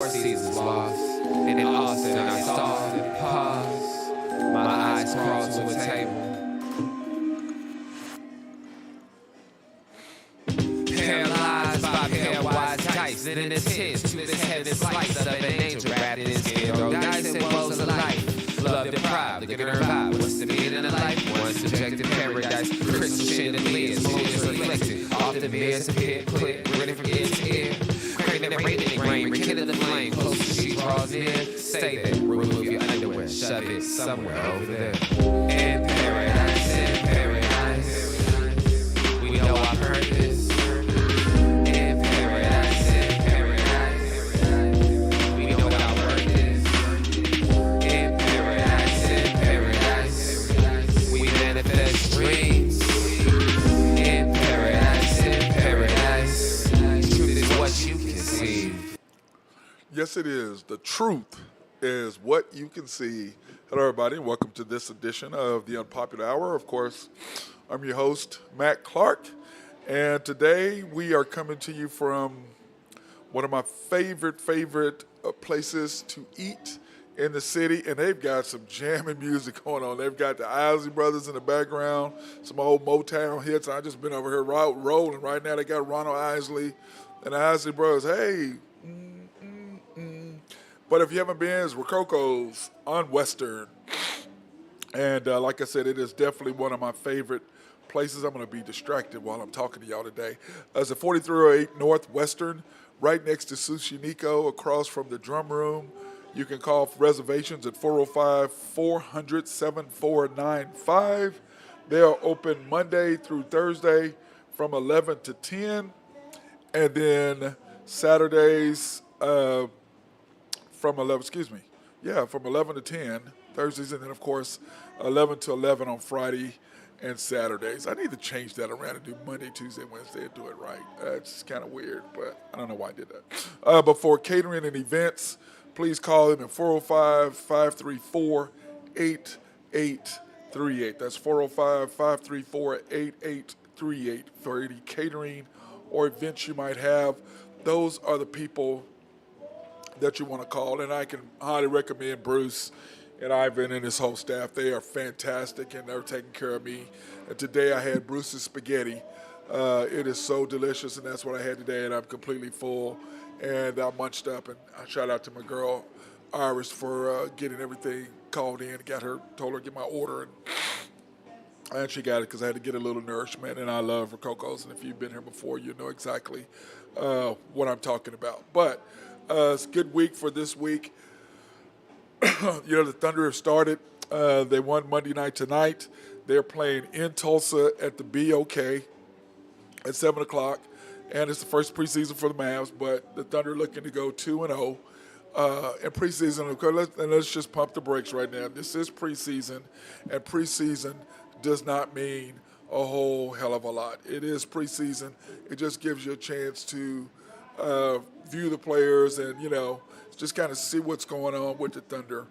seasons lost. In Austin, I saw and paused. My eyes crawled to a table. Paralyzed by pair-wise dice, and in his tears, to this heaven slice of an angel wrapped in his skin. Roll dice and woes of life, love deprived, look at her vibe. What's the meaning of life? One subjective paradise, crystal chandeliers, moons reflected. Off the mirrors appear clear, grinning from ear to ear. Craving and raining rain, rekindle the flame. Close as she draws near, stay there, remove your underwear, shove it somewhere over there. In paradise, we know our purpose. Yes, it is. The truth is what you can see. Hello, everybody, and welcome to this edition of the Unpopular Hour. Of course, I'm your host, Matt Clark, and today we are coming to you from one of my favorite places to eat in the city, and they've got some jamming music going on. They've got the Isley Brothers in the background, some old Motown hits. I've just been over here rolling. Right now they got Ronald Isley and the Isley Brothers. Hey, But if you haven't been, it's Rococo's on Western. And like I said, it is definitely one of my favorite places. I'm going to be distracted while I'm talking to y'all today. It's a 4308 Northwestern, right next to Sushi Nico, across from the drum room. You can call for reservations at 405-400-7495. They are open Monday through Thursday from 11 to 10. And then Saturdays from 11 to 10 Thursdays, and then of course 11 to 11 on Friday and Saturdays. I need to change that around and do Monday, Tuesday, Wednesday, and do it right. It's kind of weird, but I don't know why I did that. But for catering and events, please call them at 405-534-8838. That's 405-534-8838 for any catering or events you might have. Those are the people that you want to call, and I can highly recommend Bruce and Ivan and his whole staff. They are fantastic, and they're taking care of me. And today I had Bruce's spaghetti. It is so delicious, and that's what I had today, and I'm completely full, and I munched up. And I shout out to my girl Iris for getting everything called in, told her to get my order, and I actually got it because I had to get a little nourishment, and I love Rococo's, and if you've been here before, you know exactly what I'm talking about. But it's a good week for this week. The Thunder have started. They won Monday night tonight. They're playing in Tulsa at the BOK at 7 o'clock. And it's the first preseason for the Mavs, but the Thunder looking to go 2-0 in preseason. And let's just pump the brakes right now. This is preseason, and preseason does not mean a whole hell of a lot. It is preseason. It just gives you a chance to view the players and, just kind of see what's going on with the Thunder.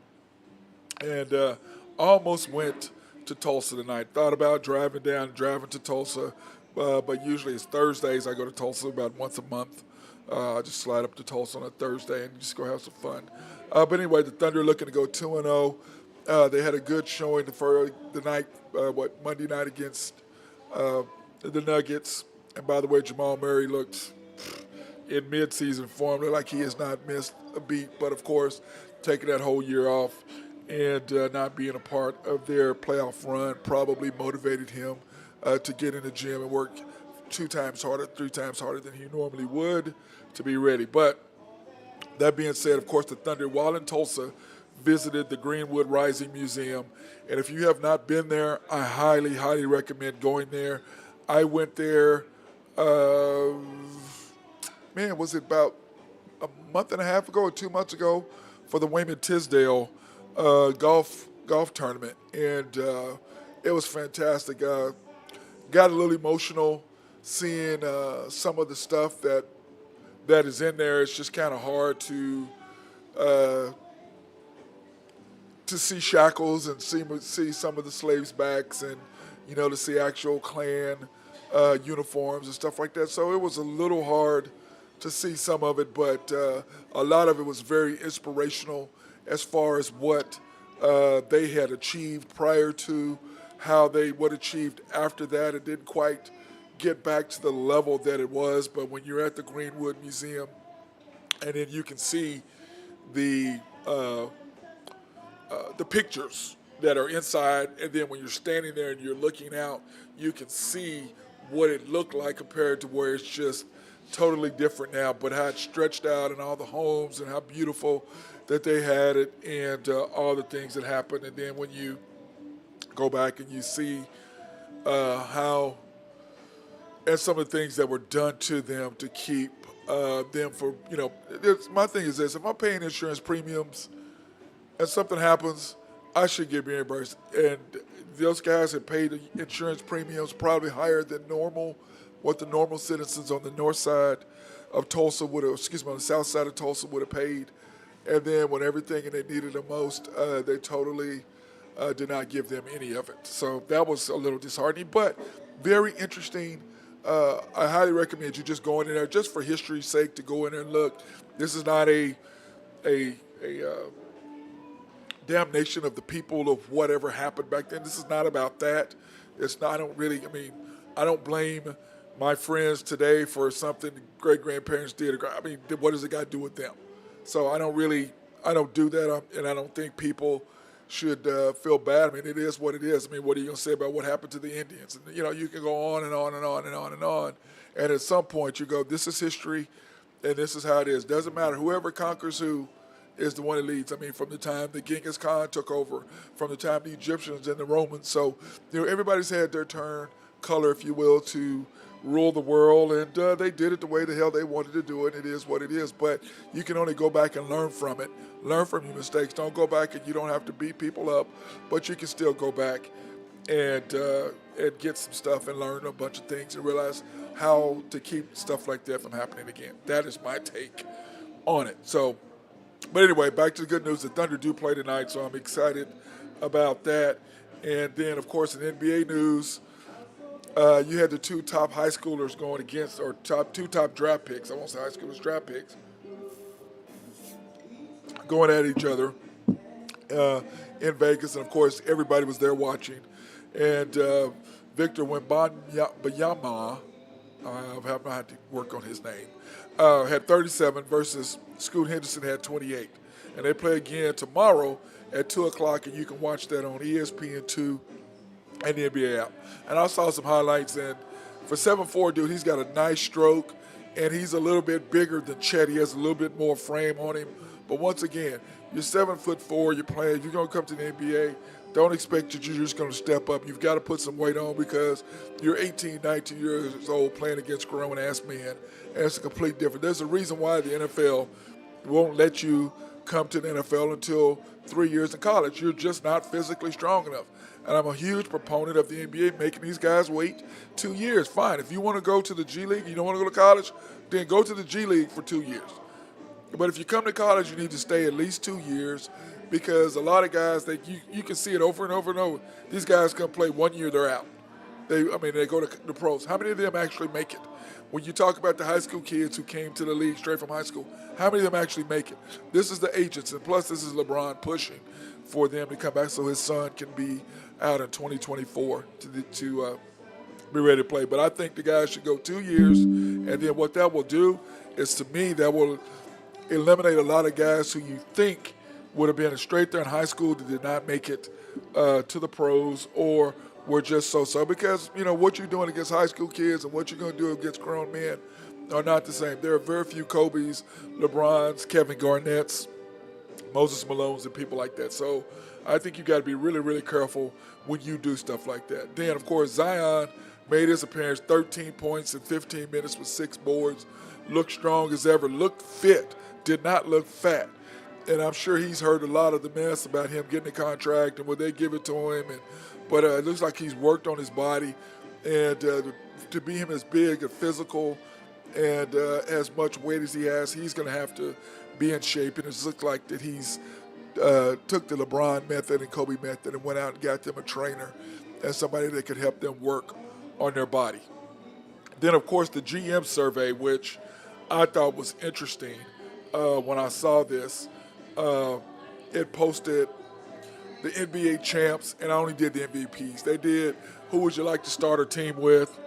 And almost went to Tulsa tonight. Thought about driving to Tulsa, but usually it's Thursdays. I go to Tulsa about once a month. I just slide up to Tulsa on a Thursday and just go have some fun. But anyway, the Thunder looking to go 2-0. They had a good showing for the night, Monday night against the Nuggets. And by the way, Jamal Murray looked in mid-season form, like he has not missed a beat, but of course, taking that whole year off and not being a part of their playoff run probably motivated him to get in the gym and work 3 times harder than he normally would to be ready. But that being said, of course, the Thunder, while in Tulsa, visited the Greenwood Rising Museum. And if you have not been there, I highly, highly recommend going there. I went there, was it about a month and a half ago or 2 months ago for the Wayman Tisdale golf tournament. And it was fantastic. Got a little emotional seeing some of the stuff that is in there. It's just kind of hard to see shackles and see some of the slaves' backs and, to see actual Klan uniforms and stuff like that. So it was a little hard to see some of it, but a lot of it was very inspirational as far as what they had achieved prior to how they would achieved after that. It didn't quite get back to the level that it was, but when you're at the Greenwood Museum, and then you can see the the pictures that are inside, and then when you're standing there and you're looking out, you can see what it looked like compared to where it's just totally different now, but how it stretched out and all the homes and how beautiful that they had it and all the things that happened. And then when you go back and you see how and some of the things that were done to them to keep them for, my thing is this: if I'm paying insurance premiums and something happens, I should get reimbursed. And those guys have paid insurance premiums probably higher than normal, what the normal citizens on the north side of Tulsa would have, on the south side of Tulsa would have paid. And then when everything and they needed the most, they totally did not give them any of it. So that was a little disheartening, but very interesting. I highly recommend you just going in there, just for history's sake, to go in there and look. This is not a damnation of the people of whatever happened back then. This is not about that. It's not. I don't blame my friends today for something great grandparents did. What does it got to do with them? So I don't do that, and I don't think people should feel bad. It is what it is. What are you going to say about what happened to the Indians? And, you can go on and on and on and on and on. And at some point you go, this is history, and this is how it is. Doesn't matter. Whoever conquers who is the one that leads. From the time that Genghis Khan took over, from the time the Egyptians and the Romans. So, everybody's had their turn, color, if you will, to rule the world, and they did it the way the hell they wanted to do it. It is what it is. But you can only go back and learn from it. Learn from your mistakes. Don't go back and you don't have to beat people up, but you can still go back and get some stuff and learn a bunch of things and realize how to keep stuff like that from happening again. That is my take on it. So, but anyway, back to the good news. The Thunder do play tonight, so I'm excited about that. And then, of course, in NBA news, you had the two top high schoolers going against, or two top draft picks. I won't say high schoolers, draft picks, going at each other in Vegas. And, of course, everybody was there watching. And Victor Wembanyama, I have not to work on his name, had 37 versus Scoot Henderson had 28. And they play again tomorrow at 2 o'clock, and you can watch that on ESPN2 and the NBA app. And I saw some highlights, and for 7'4", dude, he's got a nice stroke, and he's a little bit bigger than Chet. He has a little bit more frame on him. But once again, you're 7'4", you're playing, you're going to come to the NBA, don't expect that you're just going to step up. You've got to put some weight on because you're 18, 19 years old playing against grown-ass men, and it's a complete difference. There's a reason why the NFL won't let you come to the NFL until 3 years in college. You're just not physically strong enough. And I'm a huge proponent of the NBA making these guys wait 2 years. Fine. If you want to go to the G League, you don't want to go to college, then go to the G League for 2 years. But if you come to college, you need to stay at least 2 years, because a lot of guys, you can see it over and over and over. These guys come play 1 year, they're out. They go to the pros. How many of them actually make it? When you talk about the high school kids who came to the league straight from high school, how many of them actually make it? This is the agents, and plus this is LeBron pushing for them to come back so his son can be out in 2024 to be ready to play. But I think the guys should go 2 years, and then what that will do is, to me, that will eliminate a lot of guys who you think would have been straight there in high school that did not make it to the pros, or were just so-so. Because, what you're doing against high school kids and what you're going to do against grown men are not the same. There are very few Kobe's, LeBrons, Kevin Garnett's, Moses Malone's, and people like that. So I think you got to be really, really careful when you do stuff like that. Then, of course, Zion made his appearance, 13 points in 15 minutes with 6 boards, looked strong as ever, looked fit, did not look fat. And I'm sure he's heard a lot of the mess about him getting a contract and would they give it to him. But it looks like he's worked on his body. And to be him as big and physical and as much weight as he has, he's going to have to be in shape. And it looks like that he's took the LeBron method and Kobe method and went out and got them a trainer and somebody that could help them work on their body. Then, of course, the GM survey, which I thought was interesting when I saw this. Uh, it posted the NBA champs, and I only did the MVPs. They did who would you like to start a team with?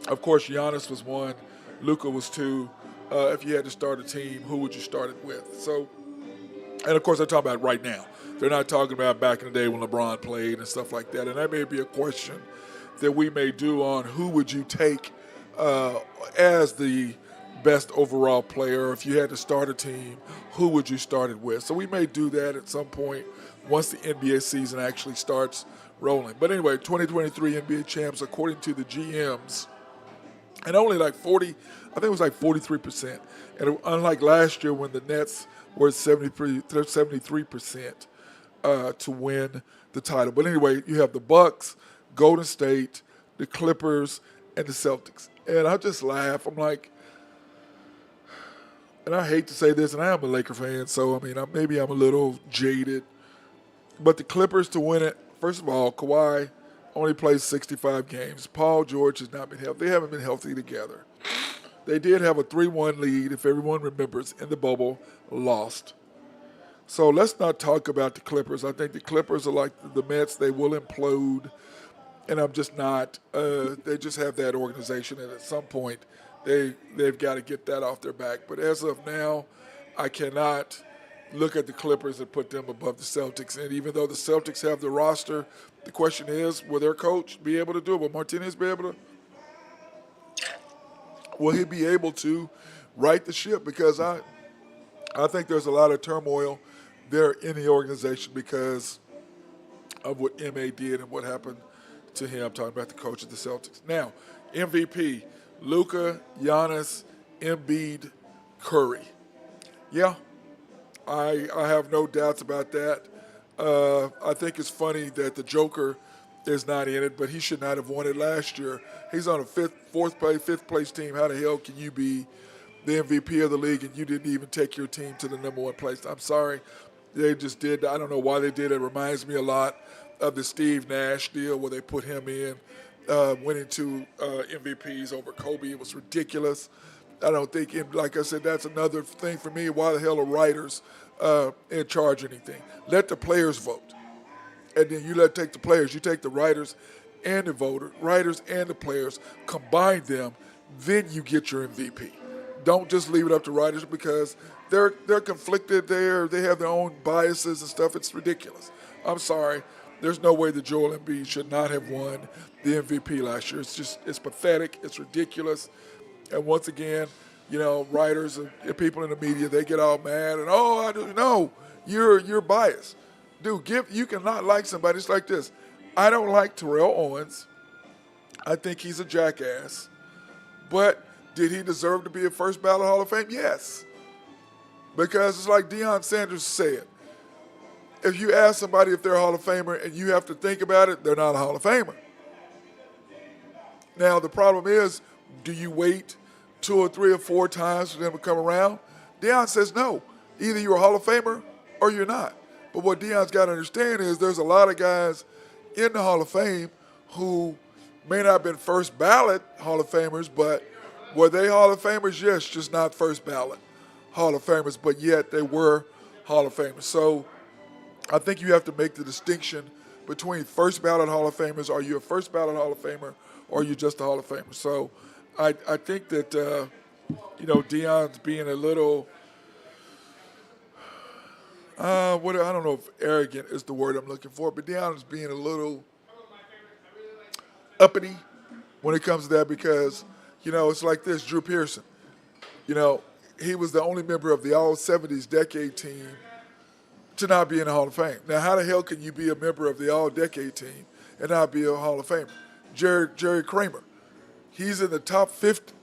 Of course, Giannis was one, Luka was two. If you had to start a team, who would you start it with? So, and of course, they're talking about right now. They're not talking about back in the day when LeBron played and stuff like that. And that may be a question that we may do on who would you take as the best overall player. If you had to start a team, who would you start it with? So we may do that at some point once the NBA season actually starts rolling. But anyway, 2023 NBA champs, according to the GMs, and only like 40, I think it was like 43%. And unlike last year when the Nets were at 73% to win the title. But anyway, you have the Bucks, Golden State, the Clippers, and the Celtics. And I just laugh. I'm like, and I hate to say this, and I am a Laker fan, so I mean, maybe I'm a little jaded. But the Clippers to win it, first of all, Kawhi only plays 65 games. Paul George has not been healthy. They haven't been healthy together. They did have a 3-1 lead, if everyone remembers, in the bubble, lost. So let's not talk about the Clippers. I think the Clippers are like the Mets. They will implode, and I'm just not. They just have that organization, and at some point, they've got to get that off their back. But as of now, I cannot look at the Clippers and put them above the Celtics. And even though the Celtics have the roster, the question is, will their coach be able to do it? Will Martinez be able to? Will he be able to right the ship? Because I think there's a lot of turmoil there in the organization because of what M.A. did and what happened to him. I'm talking about the coach of the Celtics. Now, MVP, Luka, Giannis, Embiid, Curry. Yeah, I have no doubts about that. I think it's funny that the Joker is not in it, but he should not have won it last year. He's on a fifth place team. How the hell can you be the MVP of the league and you didn't even take your team to the number one place? I'm sorry. They just did. I don't know why they did it. It reminds me a lot of the Steve Nash deal where they put him in, winning two MVPs over Kobe. It was ridiculous. I don't think, like I said, that's another thing for me. Why the hell are writers in charge of anything? Let the players vote. And then you take the players. You take the writers and the writers and the players, combine them, then you get your MVP. Don't just leave it up to writers because they're conflicted. They have their own biases and stuff. It's ridiculous. I'm sorry. There's no way that Joel Embiid should not have won the MVP last year. It's pathetic. It's ridiculous. And once again, writers and people in the media, they get all mad and I don't know. You're biased. Dude, you cannot like somebody. It's like this. I don't like Terrell Owens. I think he's a jackass. But did he deserve to be a first ballot Hall of Fame? Yes. Because it's like Deion Sanders said. If you ask somebody if they're a Hall of Famer and you have to think about it, they're not a Hall of Famer. Now, the problem is, do you wait 2 or 3 or 4 times for them to come around? Deion says no. Either you're a Hall of Famer or you're not. But what Deion's got to understand is there's a lot of guys in the Hall of Fame who may not have been first ballot Hall of Famers, but were they Hall of Famers? Yes, just not first ballot Hall of Famers, but yet they were Hall of Famers. So I think you have to make the distinction between first ballot Hall of Famers. Are you a first ballot Hall of Famer or are you just a Hall of Famer? So I think that, Deion's being a little, I don't know if arrogant is the word I'm looking for, but Deion is being a little uppity when it comes to that because, it's like this, Drew Pearson. He was the only member of the All-70s Decade team to not be in the Hall of Fame. Now, how the hell can you be a member of the All-Decade team and not be a Hall of Famer? Jerry Kramer. He's in the top 50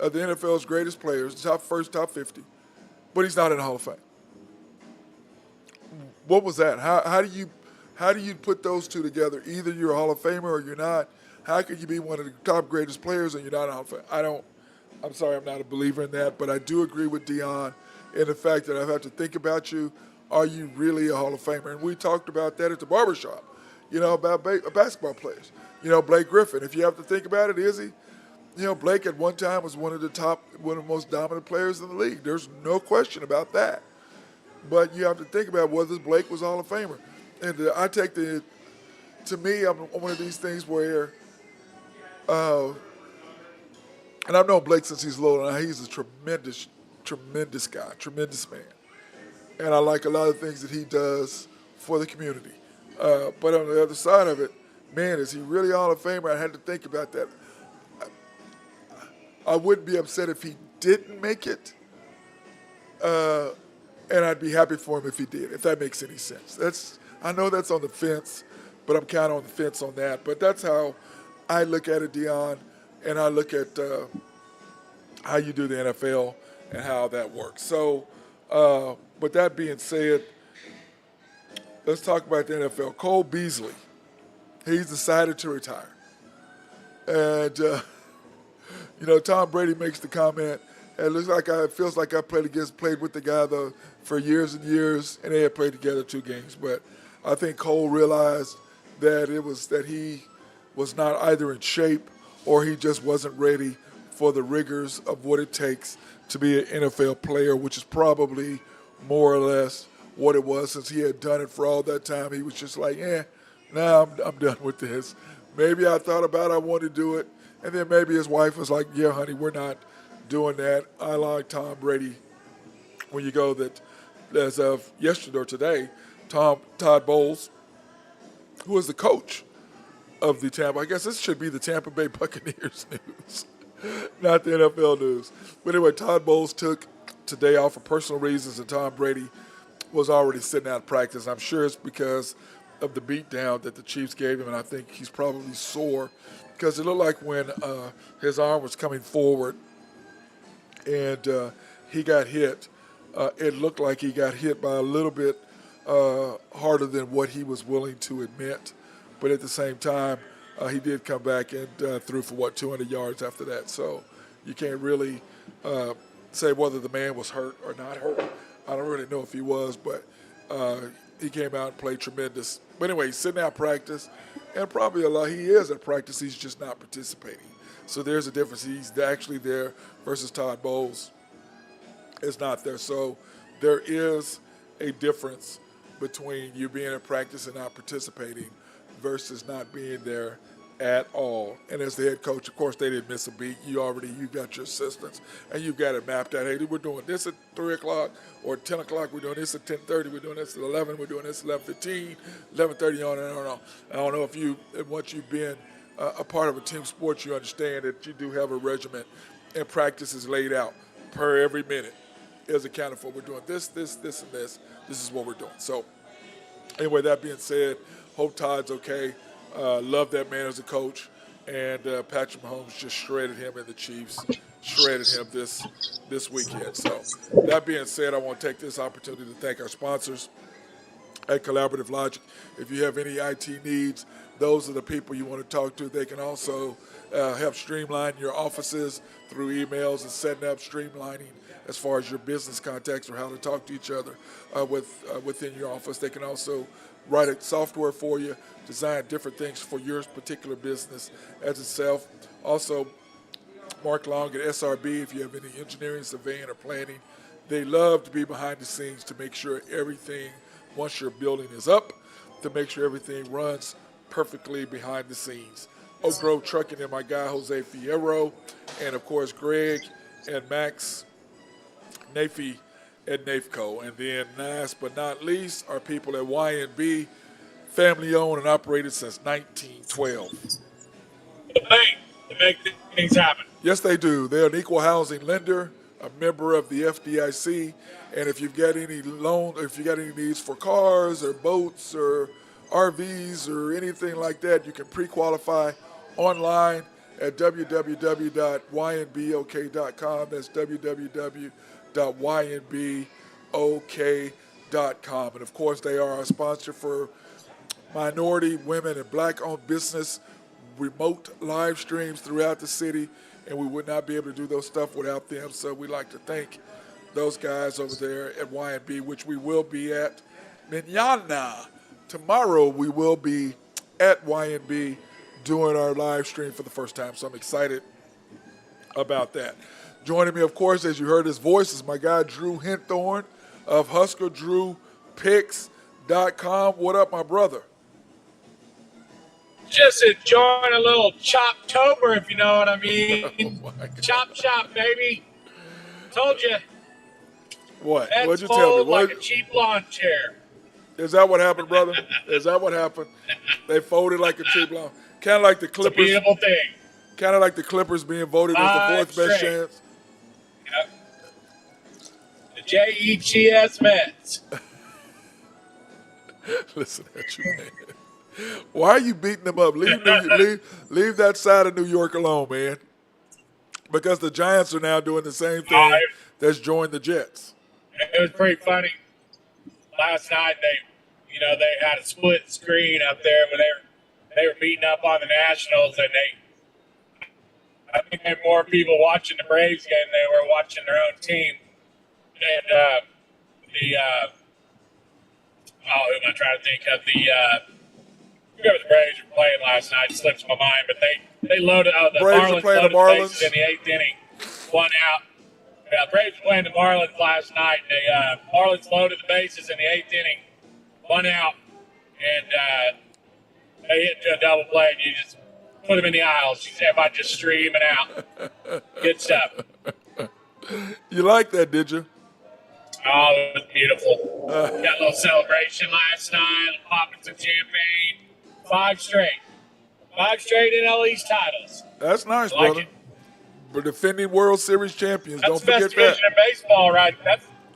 of the NFL's greatest players, top 50, but he's not in the Hall of Fame. What was that? How do you put those two together? Either you're a Hall of Famer or you're not. How could you be one of the top greatest players and you're not a Hall of Fame? I'm sorry, I'm not a believer in that, but I do agree with Deion in the fact that I have to think about you. Are you really a Hall of Famer? And we talked about that at the barbershop, about basketball players. Blake Griffin, if you have to think about it, is he? Blake at one time was one of the most dominant players in the league. There's no question about that. But you have to think about whether Blake was Hall of Famer. And to me, I'm one of these things where, and I've known Blake since he's little, and he's a tremendous, tremendous guy, tremendous man. And I like a lot of things that he does for the community. But on the other side of it, man, is he really Hall of Famer? I had to think about that. I wouldn't be upset if he didn't make it, and I'd be happy for him if he did, if that makes any sense. I know that's on the fence, but I'm kind of on the fence on that. But that's how I look at it, Dion, and I look at how you do the NFL and how that works. So, but that being said, let's talk about the NFL. Cole Beasley, he's decided to retire. And, Tom Brady makes the comment, it feels like I played with the guy for years and years, and they had played together 2 games. But I think Cole realized that he was not either in shape or he just wasn't ready for the rigors of what it takes to be an NFL player, which is probably more or less what it was since he had done it for all that time. He was just like, I'm done with this. Maybe I thought about I wanted to do it, and then maybe his wife was like, yeah, honey, we're not doing that. I like Tom Brady. When you go that, as of yesterday or today, Todd Bowles, who is the coach of the Tampa, I guess this should be the Tampa Bay Buccaneers news, not the NFL news. But anyway, Todd Bowles took today off for personal reasons, and Tom Brady was already sitting out of practice. I'm sure it's because of the beatdown that the Chiefs gave him, and I think he's probably sore because it looked like when his arm was coming forward and he got hit, it looked like he got hit by a little bit harder than what he was willing to admit. But at the same time, he did come back and threw for, 200 yards after that. So you can't really say whether the man was hurt or not hurt. I don't really know if he was, but he came out and played tremendous. But anyway, he's sitting out practice, and probably he is at practice. He's just not participating. So there's a difference. He's actually there versus Todd Bowles is not there. So there is a difference between you being at practice and not participating versus not being there at all. And as the head coach, of course, they didn't miss a beat. You got your assistants, and you've got it mapped out. Hey, we're doing this at 3 o'clock or 10 o'clock. We're doing this at 10:30. We're doing this at 11. We're doing this at 11:15, 11:30 on and on. I don't know if once you've been a part of a team sport, you understand that you do have a regimen, and practice is laid out per every minute is accounted for. We're doing this, and this. This is what we're doing. So anyway, that being said, hope Todd's okay. Love that man as a coach. And Patrick Mahomes just shredded him, and the Chiefs shredded him this weekend. So that being said, I want to take this opportunity to thank our sponsors at Collaborative Logic. If you have any IT needs, those are the people you want to talk to. They can also help streamline your offices through emails and setting up streamlining as far as your business contacts or how to talk to each other within your office. They can also write a software for you, design different things for your particular business as itself. Also, Mark Long at SRB, if you have any engineering, surveying, or planning, they love to be behind the scenes to make sure everything, once your building is up, to make sure everything runs perfectly behind the scenes. Oak Grove Trucking and my guy, Jose Fierro, and, of course, Greg and Max Nafee at NAFCO. And then last but not least, our people at YNB, family owned and operated since 1912. They make things happen. Yes, they do. They're an equal housing lender, a member of the FDIC, and if you've got any needs for cars or boats or RVs or anything like that, you can pre-qualify online at www.ynbok.com. That's www.ynbok.com. And, of course, they are our sponsor for minority, women, and black-owned business remote live streams throughout the city, and we would not be able to do those stuff without them. So we'd like to thank those guys over there at YNB, which we will be at Manana. Tomorrow we will be at YNB doing our live stream for the first time. So I'm excited about that. Joining me, of course, as you heard his voice, is my guy Drew Hinthorn of HuskerDrewPicks.com. What up, my brother? Just enjoying a little Choptober, if you know what I Oh mean. my God. Chop shop, baby. Told you. What? That's What'd you tell me? fold like What, a cheap lawn chair. is that what happened, brother? Is that what happened? They folded like a cheap lawn. Kind of like the It's a Clippers. beautiful thing. Kind of like the Clippers being voted as the 5 fourth best straight. chance. Yep. The JETS Mets. Listen at you, man. Why are you beating them up? Leave that side of New York alone, man. Because the Giants are now doing the same thing that's joined the Jets. It was pretty funny. Last night they had a split screen up there when they were beating up on the Nationals, and I think they had more people watching the Braves game than they were watching their own team. And who am I trying to think of? Whoever the Braves were playing last night slips my mind, but they loaded the Braves are Marlins playing the loaded Marlins? bases in the 8th inning, 1 out. Yeah, Braves were playing the Marlins last night. They Marlins loaded the bases in the 8th inning, 1 out, and they hit to a double play, and you just put them in the aisles. Everybody just streaming out. Good stuff. You like that, did you? Oh, it was beautiful. Got a little celebration last night, popping some champagne. 5 straight. 5 straight NL East titles. That's nice, I like brother. it. We're defending World Series champions. That's Don't the best forget that. division in baseball, right?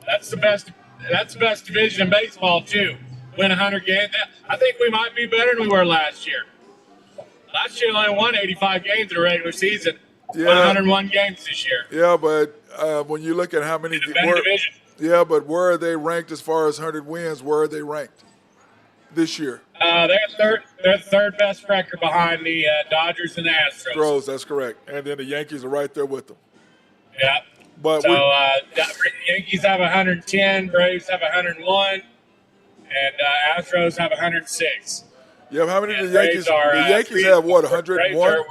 That's the best. That's the best division in baseball too. Win 100 games. I think we might be better than we were last year. Last year, we only won 85 games in a regular season. Yeah. Won 101 games this year. Yeah, but when you look at how many, Better division. yeah, but where are they ranked as far as 100 wins? Where are they ranked this year? They're third best record behind the Dodgers and the Astros. Astros, that's correct. And then the Yankees are right there with them. Yeah. But So Yankees have 110, Braves have 101, and Astros have 106. yeah, how many And did the Yankees? Braves are, The Yankees three- have what? Braves 101,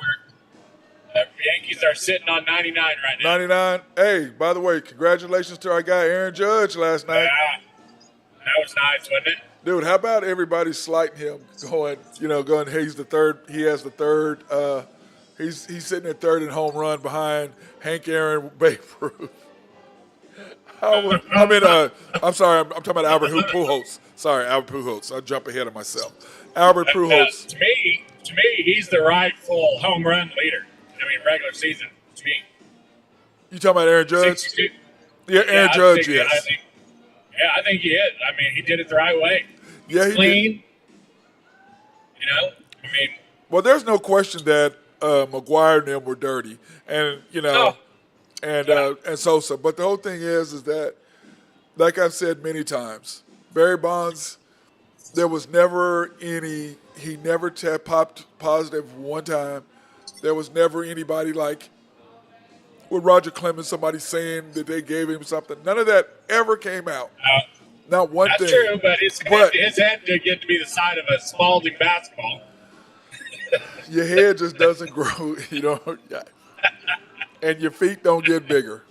the Yankees are sitting on 99 right now. 99. Hey, by the way, congratulations to our guy Aaron Judge last night. Yeah. That was nice, wasn't it? Dude, how about everybody slighting him, going, hey, he's the third. He has the third. He's sitting at third in home run behind Hank Aaron, Babe Ruth. I'm sorry, I'm talking about Albert Pujols. Sorry, Albert Pujols. I'll jump ahead of myself. Albert Pujols. To me, he's the rightful home run leader. I mean, regular season, to me. You talking about Aaron Judge? 62. Yeah, Aaron Judge, yes. yes. I think he is. I mean, he did it the right way. Yeah, he Clean. did. Well, there's no question that McGuire and them were dirty, and and Sosa. But the whole thing is that, like I've said many times, Barry Bonds, there was never any. He never popped positive one time. There was never anybody like with Roger Clemens, somebody saying that they gave him something. None of that ever came out. Not one That's thing. true, but his head did get to be the side of a Spalding basketball. Your head just doesn't grow, and your feet don't get bigger.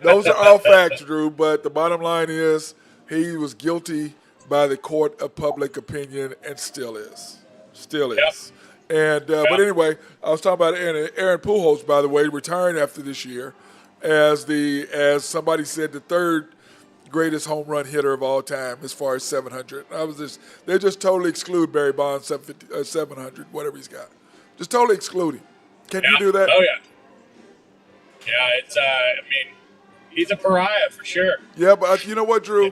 Those are all facts, Drew, but the bottom line is he was guilty by the court of public opinion and still is. Still is. And But anyway, I was talking about Aaron Pujols, by the way, retiring after this year as somebody said, the third greatest home run hitter of all time as far as 700. They just totally exclude Barry Bonds 700, whatever he's got. Just totally exclude him. Can you do that? Oh yeah. Yeah, it's he's a pariah for sure. Yeah, but you know what, Drew?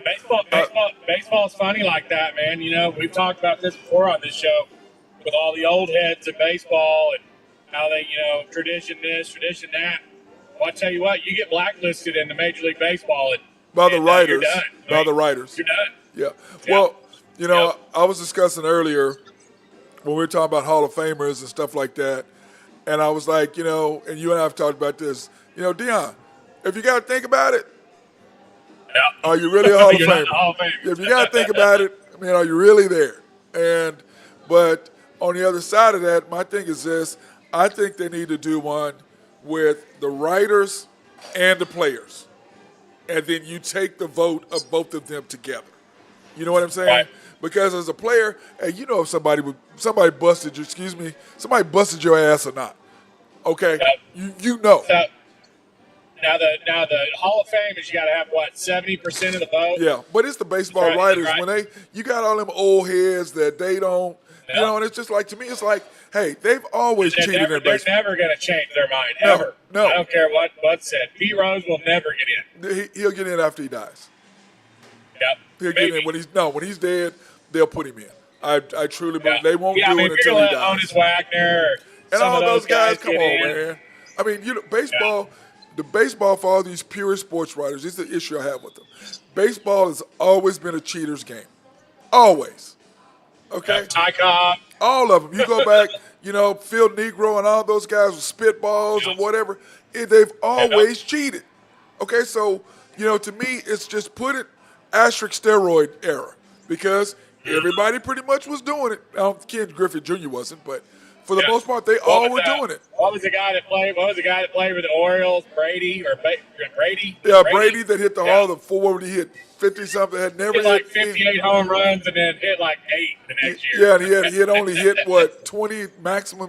Baseball's funny like that, man. We've talked about this before on this show with all the old heads of baseball and how they, tradition this, tradition that. Well, I tell you what, you get blacklisted in the Major League Baseball by the writers. You're done. By the writers. You're done. Yeah. Well, I was discussing earlier when we were talking about Hall of Famers and stuff like that, and I was like, and you and I have talked about this, Deion, if you got to think about it, are you really a Hall of Famer? If you got to think about it, are you really there? But on the other side of that, my thing is this: I think they need to do one with the writers and the players, and then you take the vote of both of them together. You know what I'm saying? Right. Because as a player, hey, you know if somebody busted you, somebody busted your ass or not. Okay, you know. So now the Hall of Fame is you got to have what 70% of the vote. Yeah, but it's the baseball writers when you got all them old heads that they don't, and it's just like to me, it's like, hey, they've always cheated in They're baseball. never going to change their mind No, ever. no. I don't care what said. Pete Rose will never get in. He'll get in after he dies. Yep. He'll get in when he's dead. They'll put him in. I truly believe they won't do it if you're until he gonna dies. Honus Wagner, or And some all of those guys, come get on, in. man. I mean, baseball, the baseball for all these pure sports writers, this is the issue I have with them. Baseball has always been a cheater's game. Always. Okay? Ty Cobb. All of them. You go back, Phil Negro and all those guys with spitballs and whatever. They've always cheated. Okay, so, to me, it's just put it asterisk steroid era because everybody pretty much was doing it. Ken Griffey Jr. wasn't, but for the most part, they all were doing it. What was the guy that played? What was the guy that played with the Orioles? Brady or Brady? Yeah, Brady that hit all the four when he hit 50-something, had never hit like 58 home runs and then hit like 8 the next year. Yeah, and he had only hit, 20 maximum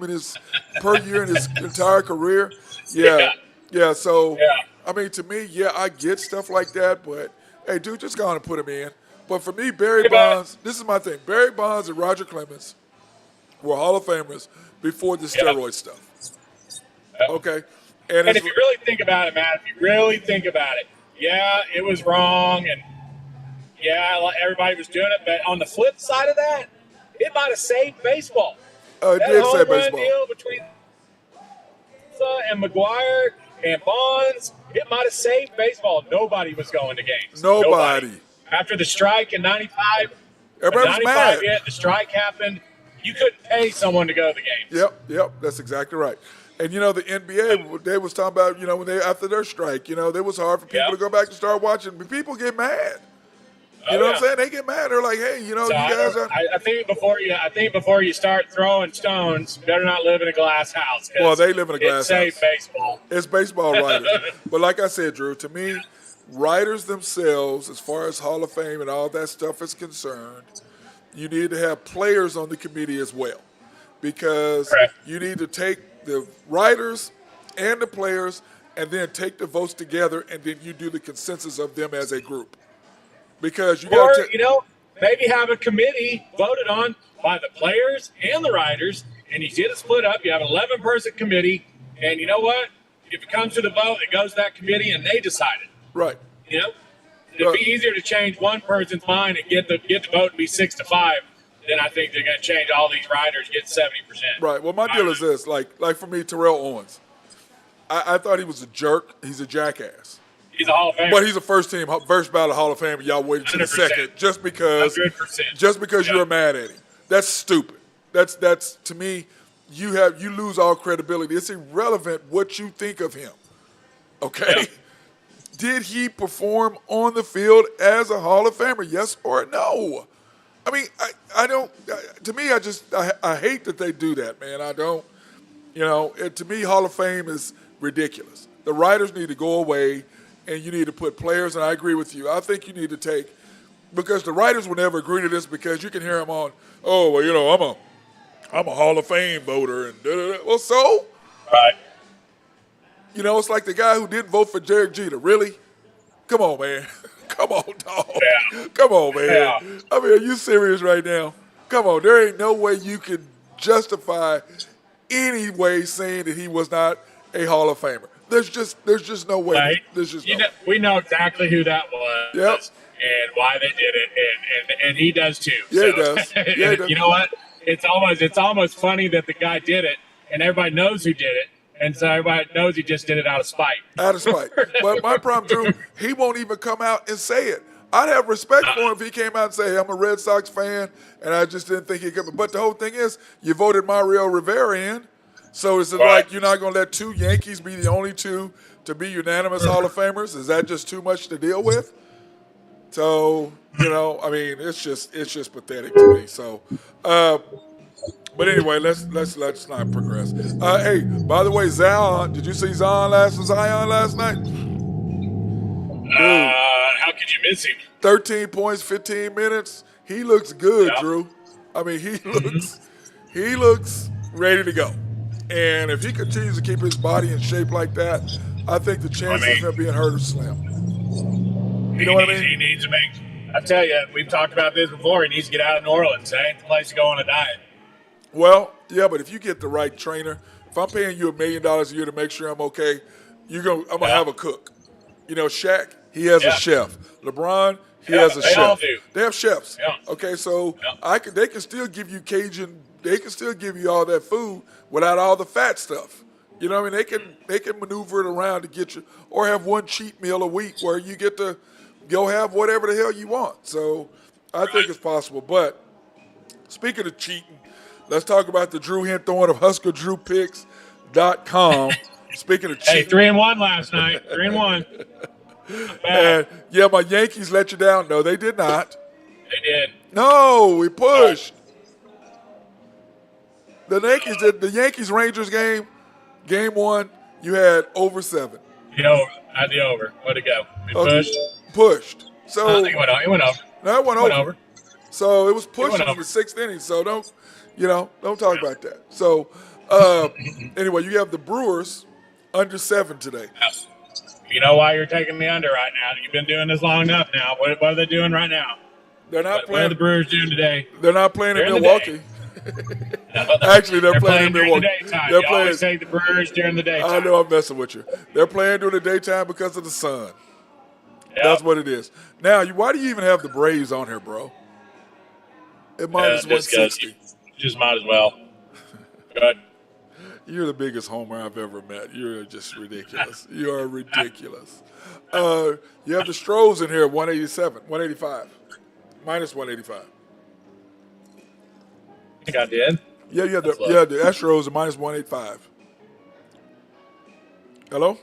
per year in his entire career? Yeah, so, I mean, to me, I get stuff like that, but, hey, dude, just go on and put him in. But for me, Barry Bonds, this is my thing. Barry Bonds and Roger Clemens were Hall of Famers before the steroid stuff. Okay? And if you really think about it, Matt, it was wrong, and everybody was doing it. But on the flip side of that, it might have saved baseball. It did save baseball. Deal between and McGuire and Bonds, it might have saved baseball. Nobody was going to games. Nobody. After the strike in 95, everybody was mad. The strike happened. You couldn't pay someone to go to the games. Yep, that's exactly right. And, the NBA, they was talking about, when they after their strike, it was hard for people to go back and start watching. But people get mad. You know what I'm saying? They get mad. They're like, hey, you guys are. I think before you start throwing stones, you better not live in a glass house. Well, they live in a glass house. It's baseball. It's baseball writers. But like I said, Drew, to me, writers themselves, as far as Hall of Fame and all that stuff is concerned, you need to have players on the committee as well. Because you need to take the writers and the players and then take the votes together and then you do the consensus of them as a group. Because maybe have a committee voted on by the players and the writers, and you get it split up. You have an 11-person committee, and you know what? If it comes to the vote, it goes to that committee, and they decide it. Right. It'd be easier to change one person's mind and get the vote to be 6-5 than I think they're going to change all these writers, get 70%. Right. Well, my deal is this: like for me, Terrell Owens, I thought he was a jerk. He's a jackass. He's a Hall of Famer. But he's a first ballot Hall of Fame. Y'all waited to the second just because 100%. You were mad at him. That's stupid. That's to me, you lose all credibility. It's irrelevant what you think of him. Okay? Yeah. Did he perform on the field as a Hall of Famer? Yes or no? I mean, I don't. To me, I hate that they do that, man. I don't. To me, Hall of Fame is ridiculous. The writers need to go away. And you need to put players, and I agree with you. I think you need to take, because the writers will never agree to this because you can hear them on, I'm a Hall of Fame voter, and da-da-da. Well, so? Right. It's like the guy who didn't vote for Derek Jeter. Really? Come on, man. Come on, dog. Yeah. Come on, man. Yeah. I mean, are you serious right now? Come on. There ain't no way you can justify any way saying that he was not a Hall of Famer. There's just no way. Right. There's just we know exactly who that was. Yep. And why they did it, and he does too. Yeah, he does. Yeah, he does. You know what? It's almost funny that the guy did it, and everybody knows who did it, and so everybody knows he just did it out of spite. Out of spite. But my problem, Drew, he won't even come out and say it. I'd have respect for him if he came out and say, hey, I'm a Red Sox fan, and I just didn't think he'd come. But the whole thing is, you voted Mario Rivera in. So is it like you're not going to let two Yankees be the only two to be unanimous Hall of Famers? Is that just too much to deal with? So, I mean, it's just pathetic to me. So, But anyway, let's not progress. Hey, by the way, Zion, did you see Zion last night? Dude, How could you miss him? 13 points, 15 minutes. He looks good, Yeah. Drew. I mean, he looks ready to go. And if he continues to keep his body in shape like that, I think the chances of him being hurt are slim. You know what I mean? He needs to make. I tell you, we've talked about this before. He needs to get out of New Orleans. That ain't the place to go on a diet. Well, yeah, but if you get the right trainer, if I'm paying you $1 million a year to make sure I'm okay, I'm gonna have a cook. You know, Shaq, he has a chef. LeBron, he has a they chef. all do. They have chefs. Yeah. Okay, so they can still give you Cajun. They can still give you all that food without all the fat stuff. You know what I mean? They can maneuver it around to get you, or have one cheat meal a week where you get to go have whatever the hell you want. So I think it's possible. But speaking of cheating, let's talk about the Drew Hinthorn of HuskerDrewPicks.com. Speaking of cheating. Hey, 3-1 last night. 3-1. And yeah, my Yankees let you down. No, they did not. They did. No, we pushed. The Yankees Rangers game 1, you had over 7. The over. I had the over. Where'd it go? We Pushed. So I think it went over. No, it went over. So it was pushing in the 6th inning. So don't talk about that. So anyway, you have the Brewers under 7 today. You know why you're taking me under right now? You've been doing this long enough now. What are they doing right now? They're not playing. What are the Brewers doing today? They're not playing in Milwaukee. Actually, they're playing in Milwaukee. During the daytime. They're you playing. always take the Brewers during the daytime. I know I'm messing with you. They're playing during the daytime because of the sun. Yep. That's what it is. Now, why do you even have the Braves on here, bro? At minus 160. Just might as well. Good. You're the biggest homer I've ever met. You're just ridiculous. You are ridiculous. You have the Stros in here at 185. Minus 185. I think I did. Yeah, the Astros are minus 185. Hello?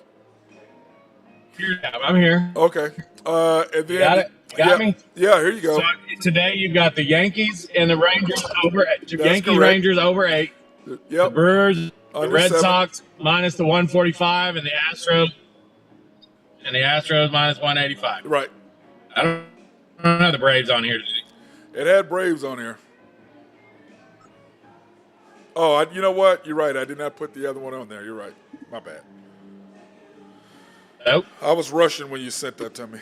I'm here. Okay. And then You got it? You got me? Yeah, here you go. So today you've got the Yankees and the Rangers over. Yankees correct. Rangers over 8. Yep. The Brewers, Under the Red 7. Sox minus the 145, and the Astros minus 185. Right. I don't have the Braves on here today. It had Braves on here. Oh, you know what? You're right. I did not put the other one on there. You're right. My bad. Nope. I was rushing when you sent that to me.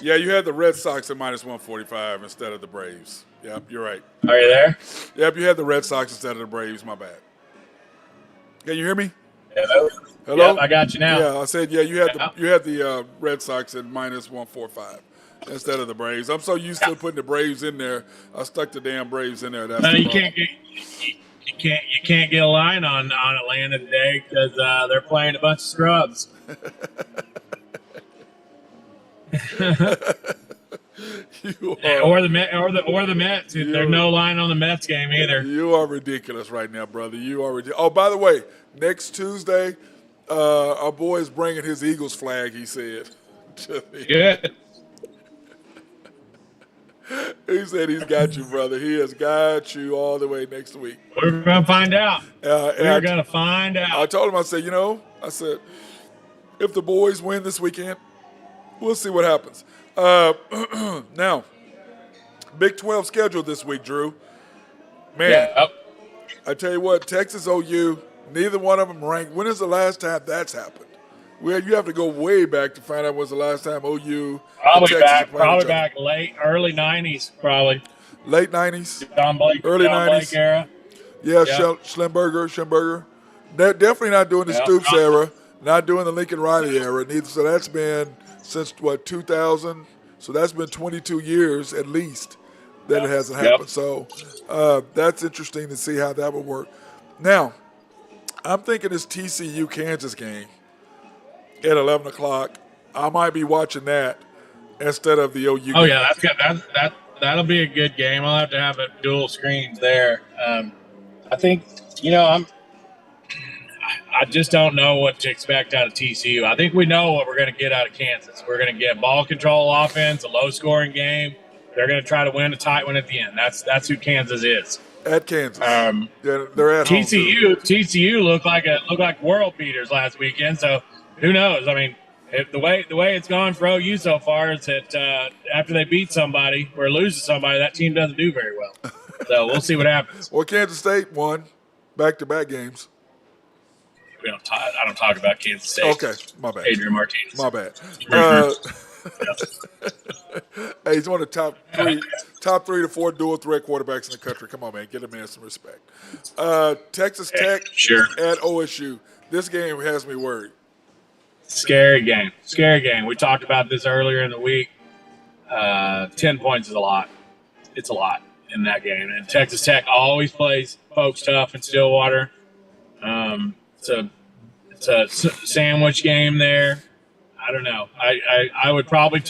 Yeah, you had the Red Sox at minus 145 instead of the Braves. Yep, you're right. Are you there? Yep, you had the Red Sox instead of the Braves. My bad. Can you hear me? Hello. Hello? Yep, I got you now. Yeah, I said you had the Red Sox at minus 145 instead of the Braves. I'm so used to putting the Braves in there. I stuck the damn Braves in there. That's No, the you problem. can't get a line on Atlanta today because they're playing a bunch of scrubs. Or the Mets. There's no line on the Mets game either. You are ridiculous right now, brother. You are ridiculous. Oh, by the way, next Tuesday, our boy is bringing his Eagles flag, he said. To me. Good. He said he's got you, brother. He has got you all the way next week. We're going to find out. We're going to find out. I told him, I said, if the boys win this weekend, we'll see what happens. Now, Big 12 schedule this week, Drew. Man, Yeah. I tell you what, Texas, OU, neither one of them ranked. When is the last time that's happened? Well, you have to go way back to find out when's the last time OU Probably and Texas back, played each other. early 90s, probably. Late 90s? John Blake era. Yeah, Yeah. Schlemberger. They're definitely not doing the Stoops era, not doing the Lincoln Riley era neither. So that's been since, 2000? So that's been 22 years at least that it hasn't happened. So that's interesting to see how that would work. Now, I'm thinking this TCU-Kansas game at 11 o'clock, I might be watching that instead of the OU game. Oh, yeah, that's good. That'll be a good game. I'll have to have it dual screens there. I think, I just don't know what to expect out of TCU. I think we know what we're going to get out of Kansas. We're going to get ball control offense, a low-scoring game. They're going to try to win a tight one at the end. That's who Kansas is. At Kansas. They're at home. TCU looked like world beaters last weekend. So who knows? I mean, if the way it's gone for OU so far is that after they beat somebody or lose to somebody, that team doesn't do very well. So we'll see what happens. Well, Kansas State won back-to-back games. I don't talk about Kansas State. Okay, my bad. Adrian Martinez. My bad. Hey, he's one of the top 3 to 4 dual threat quarterbacks in the country. Come on, man, give the man some respect. Texas Tech at OSU. This game has me worried. Scary game. We talked about this earlier in the week. 10 points is a lot. It's a lot in that game. And Texas Tech always plays folks tough in Stillwater. It's a sandwich game there. I don't know. I would probably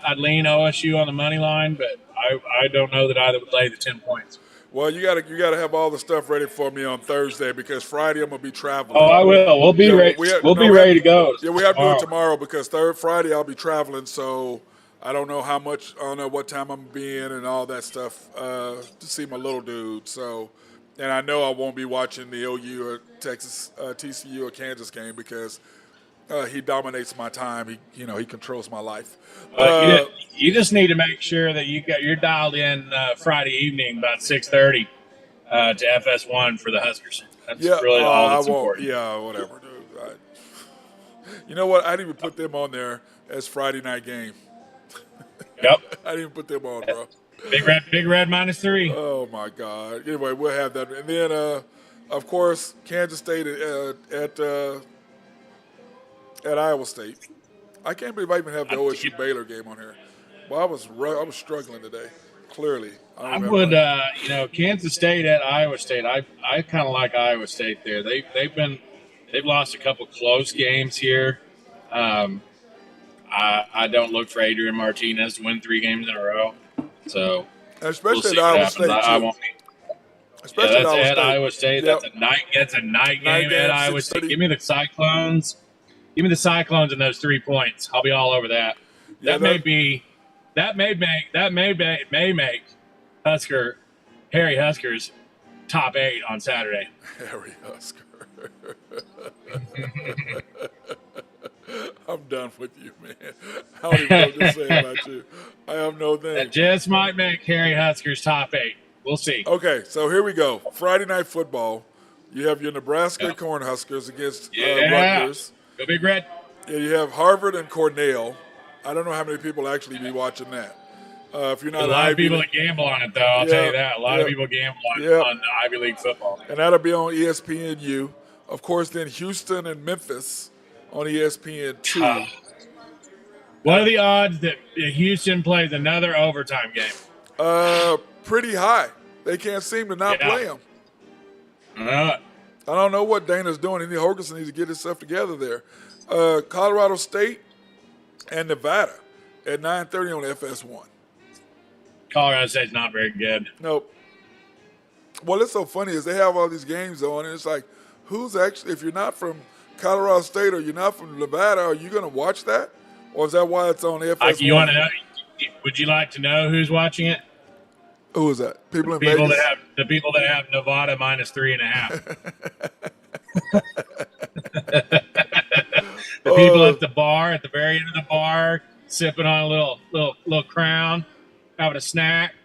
I'd lean OSU on the money line, but I don't know that I would lay the 10 points. Well, you gotta have all the stuff ready for me on Thursday because Friday I'm gonna be traveling. Oh, I will. We'll be ready. We'll be ready to go. Yeah, we have to do it tomorrow because Friday I'll be traveling, so I don't know I don't know what time I'm gonna be in and all that stuff to see my little dude. So, and I know I won't be watching the OU or Texas TCU or Kansas game because he dominates my time. He controls my life. You just need to make sure that you're dialed in Friday evening about 6:30 to FS1 for the Huskers. That's really all that's important. Yeah, whatever, dude. You know what? I didn't even put them on there as Friday night game. Yep. I didn't even put them on, bro. Big red -3. Oh my God. Anyway, we'll have that, and then of course Kansas State at Iowa State. I can't believe I even have the OSU Baylor game on here. Well, I was struggling today. Clearly, I would Kansas State at Iowa State. I kind of like Iowa State there. They've lost a couple close games here. I don't look for Adrian Martinez to win 3 games in a row. So especially at Iowa State. I won't be. Especially at Iowa State. Yep. That's a night game at Iowa State. Give me the Cyclones. Give me the Cyclones and those 3 points. I'll be all over that. That may make Harry Husker's top 8 on Saturday. Harry Husker. I'm done with you, man. I don't even know what to say about you. I have no thing. That just might make Harry Husker's top 8. We'll see. Okay, so here we go. Friday night football. You have your Nebraska Cornhuskers against Rutgers. Go Big Red. Yeah, you have Harvard and Cornell. I don't know how many people actually be watching that. If you're not a lot of people that gamble on it, though. I'll tell you that. A lot of people gamble on Ivy League football. And that'll be on ESPNU. Of course, then Houston and Memphis on ESPN2. What are the odds that Houston plays another overtime game? Pretty high. They can't seem to not play them. I don't know what Dana's doing. Hogerson needs to get his stuff together there. Colorado State and Nevada at 9:30 on FS1. Colorado State's not very good. Nope. Well, it's so funny is they have all these games on, and it's like, who's actually, if you're not from Colorado State or you're not from Nevada, are you going to watch that? Or is that why it's on FS1? You want to know? Would you like to know who's watching it? Who is that? People in Vegas? The people that have Nevada -3.5. The people at the bar, at the very end of the bar, sipping on a little Crown, having a snack,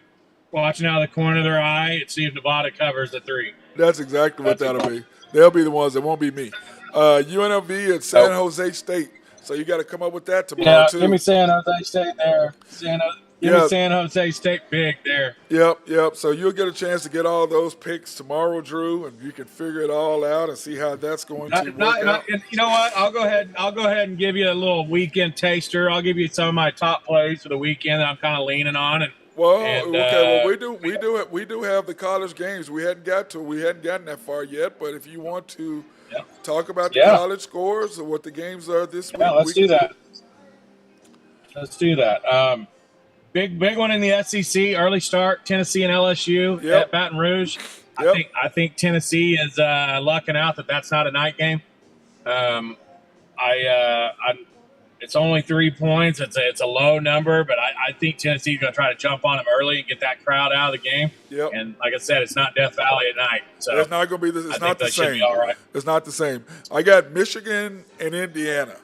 watching out of the corner of their eye and see if Nevada covers the 3. That's exactly what that'll be. They'll be the ones. It won't be me. UNLV at San Jose State. So you got to come up with that tomorrow, too. Give me San Jose State there. Give me San Jose State big there. Yep. So you'll get a chance to get all those picks tomorrow, Drew, and you can figure it all out and see how that's going to work out. You know what? I'll go ahead and give you a little weekend taster. I'll give you some of my top plays for the weekend that I'm kind of leaning on. We do have the college games. We hadn't gotten that far yet, but if you want to talk about the college scores or what the games are this week, let's do that. Let's do that. Big one in the SEC. Early start. Tennessee and LSU at Baton Rouge. Yep. I think Tennessee is lucking out that that's not a night game. It's only 3 points. It's a low number, but I think Tennessee's going to try to jump on them early and get that crowd out of the game. Yep. And like I said, it's not Death Valley at night, so It's not going to be this. It's not the same. Should be all right. It's not the same. I got Michigan and Indiana.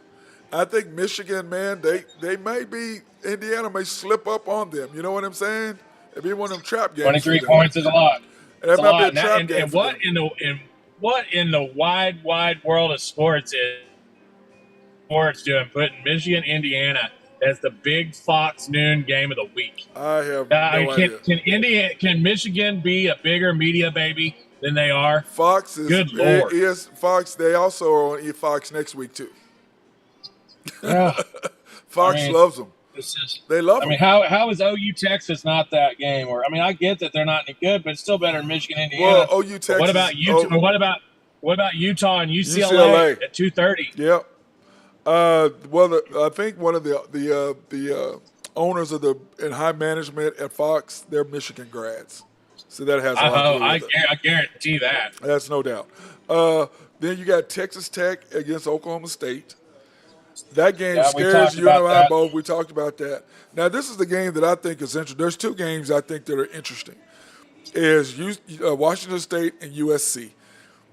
I think Michigan, man, they may be Indiana may slip up on them. You know what I'm saying? It'd be one of them trap games. 23 points is a lot. And that might be a trap game. And what in the wide world of sports is sports doing putting Michigan, Indiana as the big Fox noon game of the week? I have no idea. Can Michigan be a bigger media baby than they are? Fox is good Lord. Is Fox. They also are on Fox next week too. Yeah. Fox loves them. They love them. I mean, how is OU Texas not that game? Or I get that they're not any good, but it's still better than Michigan, Indiana. Well, OU Texas. What about Utah? What about Utah and UCLA. At 2:30? Yep. I think one of the owners of in high management at Fox, they're Michigan grads, so that has a lot to do with it. I guarantee that. That's no doubt. Then you got Texas Tech against Oklahoma State. That game scares you and I both. We talked about that. Now, this is the game that I think is interesting. There's two games I think that are interesting. Is Washington State and USC.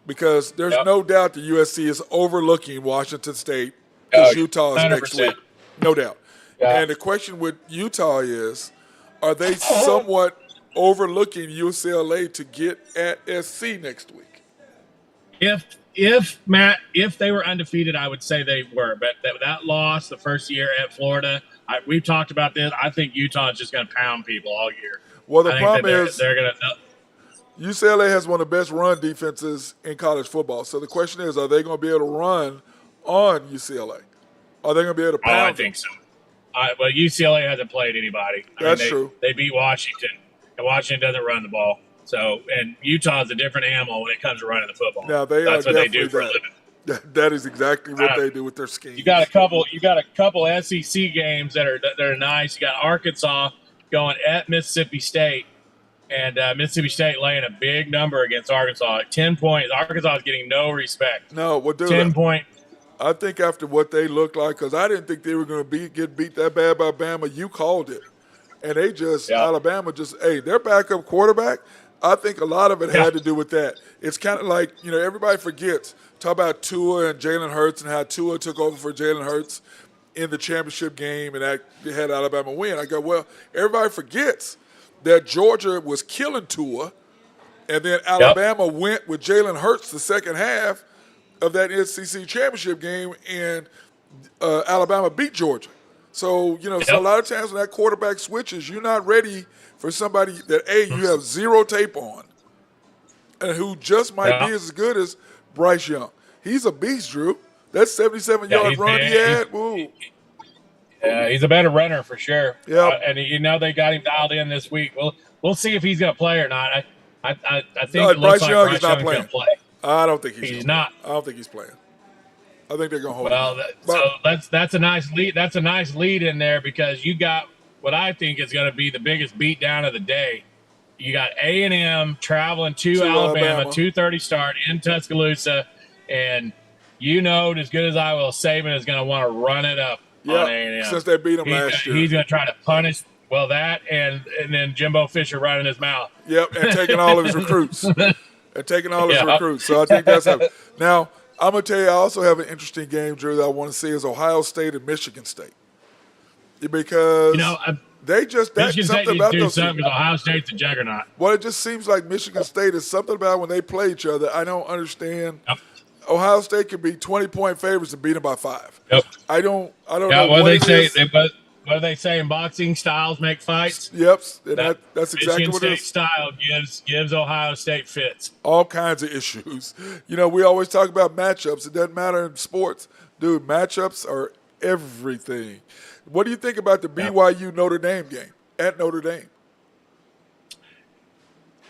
Because there's no doubt that USC is overlooking Washington State because Utah is 100%. Next week. No doubt. Yeah. And the question with Utah is, are they somewhat overlooking UCLA to get at SC next week? If they were undefeated, I would say they were. But that loss the first year at Florida, we've talked about this. I think Utah is just going to pound people all year. Well, the problem is they're going to. UCLA has one of the best run defenses in college football. So the question is, are they going to be able to run on UCLA? Are they going to be able to pound? I think so. But UCLA hasn't played anybody. That's true. They beat Washington, and Washington doesn't run the ball. So, and Utah's a different animal when it comes to running the football. Now that's what they do for a living. That is exactly what they do with their scheme. You got a couple SEC games that are nice. You got Arkansas going at Mississippi State, and Mississippi State laying a big number against Arkansas. 10 points. Arkansas is getting no respect. No, well, dude, 10 point. I think after what they looked like, because I didn't think they were going to get beat that bad by Bama. You called it, and they just Alabama their backup quarterback. I think a lot of it had to do with that. It's kind of like, everybody forgets. Talk about Tua and Jalen Hurts and how Tua took over for Jalen Hurts in the championship game and that had Alabama win. I go, well, everybody forgets that Georgia was killing Tua, and then Alabama went with Jalen Hurts the second half of that SEC championship game, and Alabama beat Georgia. So, so a lot of times when that quarterback switches, you're not ready for somebody that, you have zero tape on and who just might be as good as Bryce Young. He's a beast, Drew. That 77-yard run he had, woo. Yeah, he's a better runner for sure. Yeah, and they got him dialed in this week. We'll see if he's going to play or not. I think it looks Bryce Young is not playing. I don't think he's not. I don't think he's playing. I think they're going to hold him. So that's a nice lead. That's a nice lead in there because you got what I think is going to be the biggest beatdown of the day. You got A&M traveling to Alabama, 2:30 start in Tuscaloosa, and as good as I will, Saban is going to want to run it up on A&M. Since they beat him last year. He's going to try to punish that and then Jimbo Fisher running his mouth. Yep, and taking all of his recruits. So I think that's happening. Now, I'm going to tell you, I also have an interesting game, Drew, that I want to see is Ohio State and Michigan State. Because they just Michigan State needs to do something because Ohio State's a juggernaut. Well, it just seems like Michigan State is something about when they play each other. I don't understand. Yep. Ohio State can be 20-point favorites and beat them by 5. Yep. I don't know what they say. What do they say in boxing? Styles make fights. Yep, that's exactly Michigan what it is. State style gives Ohio State fits. All kinds of issues. We always talk about matchups. It doesn't matter in sports, dude. Matchups are everything. What do you think about the BYU Notre Dame game at Notre Dame?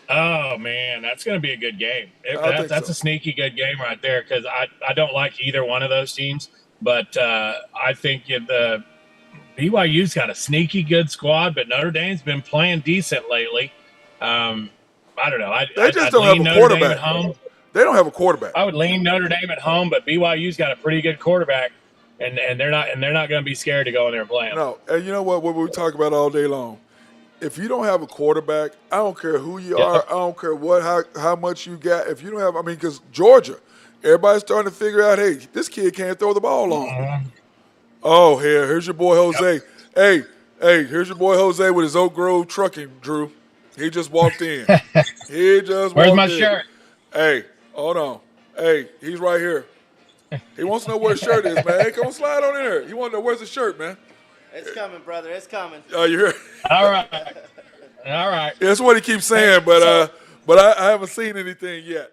Oh man, that's going to be a good game. That's a sneaky good game right there because I don't like either one of those teams, but I think the BYU's got a sneaky good squad, but Notre Dame's been playing decent lately. I don't know. They just don't have a quarterback. They don't have a quarterback. I would lean Notre Dame at home, but BYU's got a pretty good quarterback. and they're not going to be scared to go in there and play them. No, and you know what we talk about all day long. If you don't have a quarterback, I don't care who you are. I don't care how much you got. If you don't have, because Georgia, everybody's starting to figure out, hey, this kid can't throw the ball long. Mm-hmm. Oh, here's your boy Jose. Yep. Hey, here's your boy Jose with his Oak Grove trucking, Drew. He just walked in. Where's my shirt? Hey, hold on. Hey, he's right here. He wants to know where his shirt is, man. Hey, come on, slide on in here. He wants to know where's his shirt, man. It's coming, brother. It's coming. Oh, you hear? All right. Yeah, that's what he keeps saying, but I haven't seen anything yet.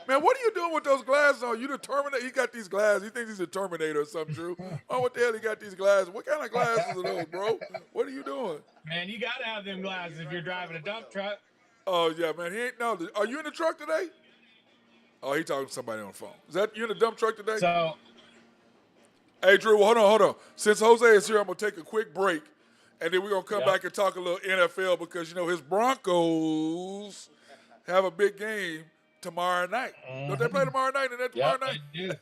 Man, what are you doing with those glasses on? You the Terminator? He got these glasses. He thinks he's a Terminator or something, Drew. Oh, what the hell he got these glasses? What kind of glasses are those, bro? What are you doing? Man, you got to have them glasses if you're driving a dump truck. Oh, yeah, man. He ain't no. Are you in the truck today? Oh, he talking to somebody on the phone. Is that you in the dump truck today? So, hey, Drew, hold on. Since Jose is here, I'm going to take a quick break, and then we're going to come back and talk a little NFL because, his Broncos have a big game tomorrow night. Mm-hmm. Don't they play tomorrow night? Isn't that tomorrow night? They do.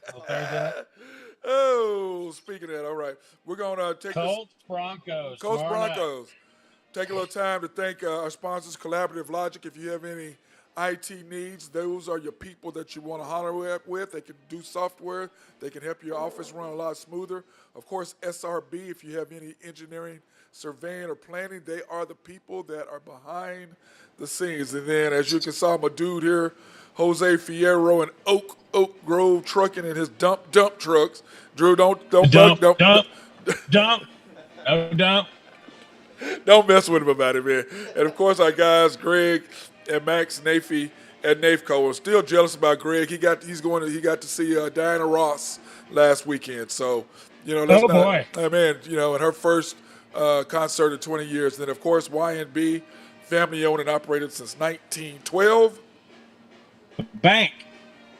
Oh, speaking of that, all right. We're going to take Colts, Broncos. Colts, Broncos. Take a little time to thank our sponsors, Collaborative Logic. If you have any IT needs, those are your people that you want to holler with. They can do software. They can help your office run a lot smoother. Of course, SRB, if you have any engineering, surveying, or planning, they are the people that are behind the scenes. And then, as you can see, my dude here, Jose Fierro and Oak Grove Trucking in his dump trucks. Drew, don't dump. Don't mess with him about it, man. And of course, our guys, Greg and Max Nafee at Nafco. I'm still jealous about Greg. He got to see Diana Ross last weekend. So, boy. Man, in her first concert in 20 years. And then, of course, YNB, family owned and operated since 1912. Bank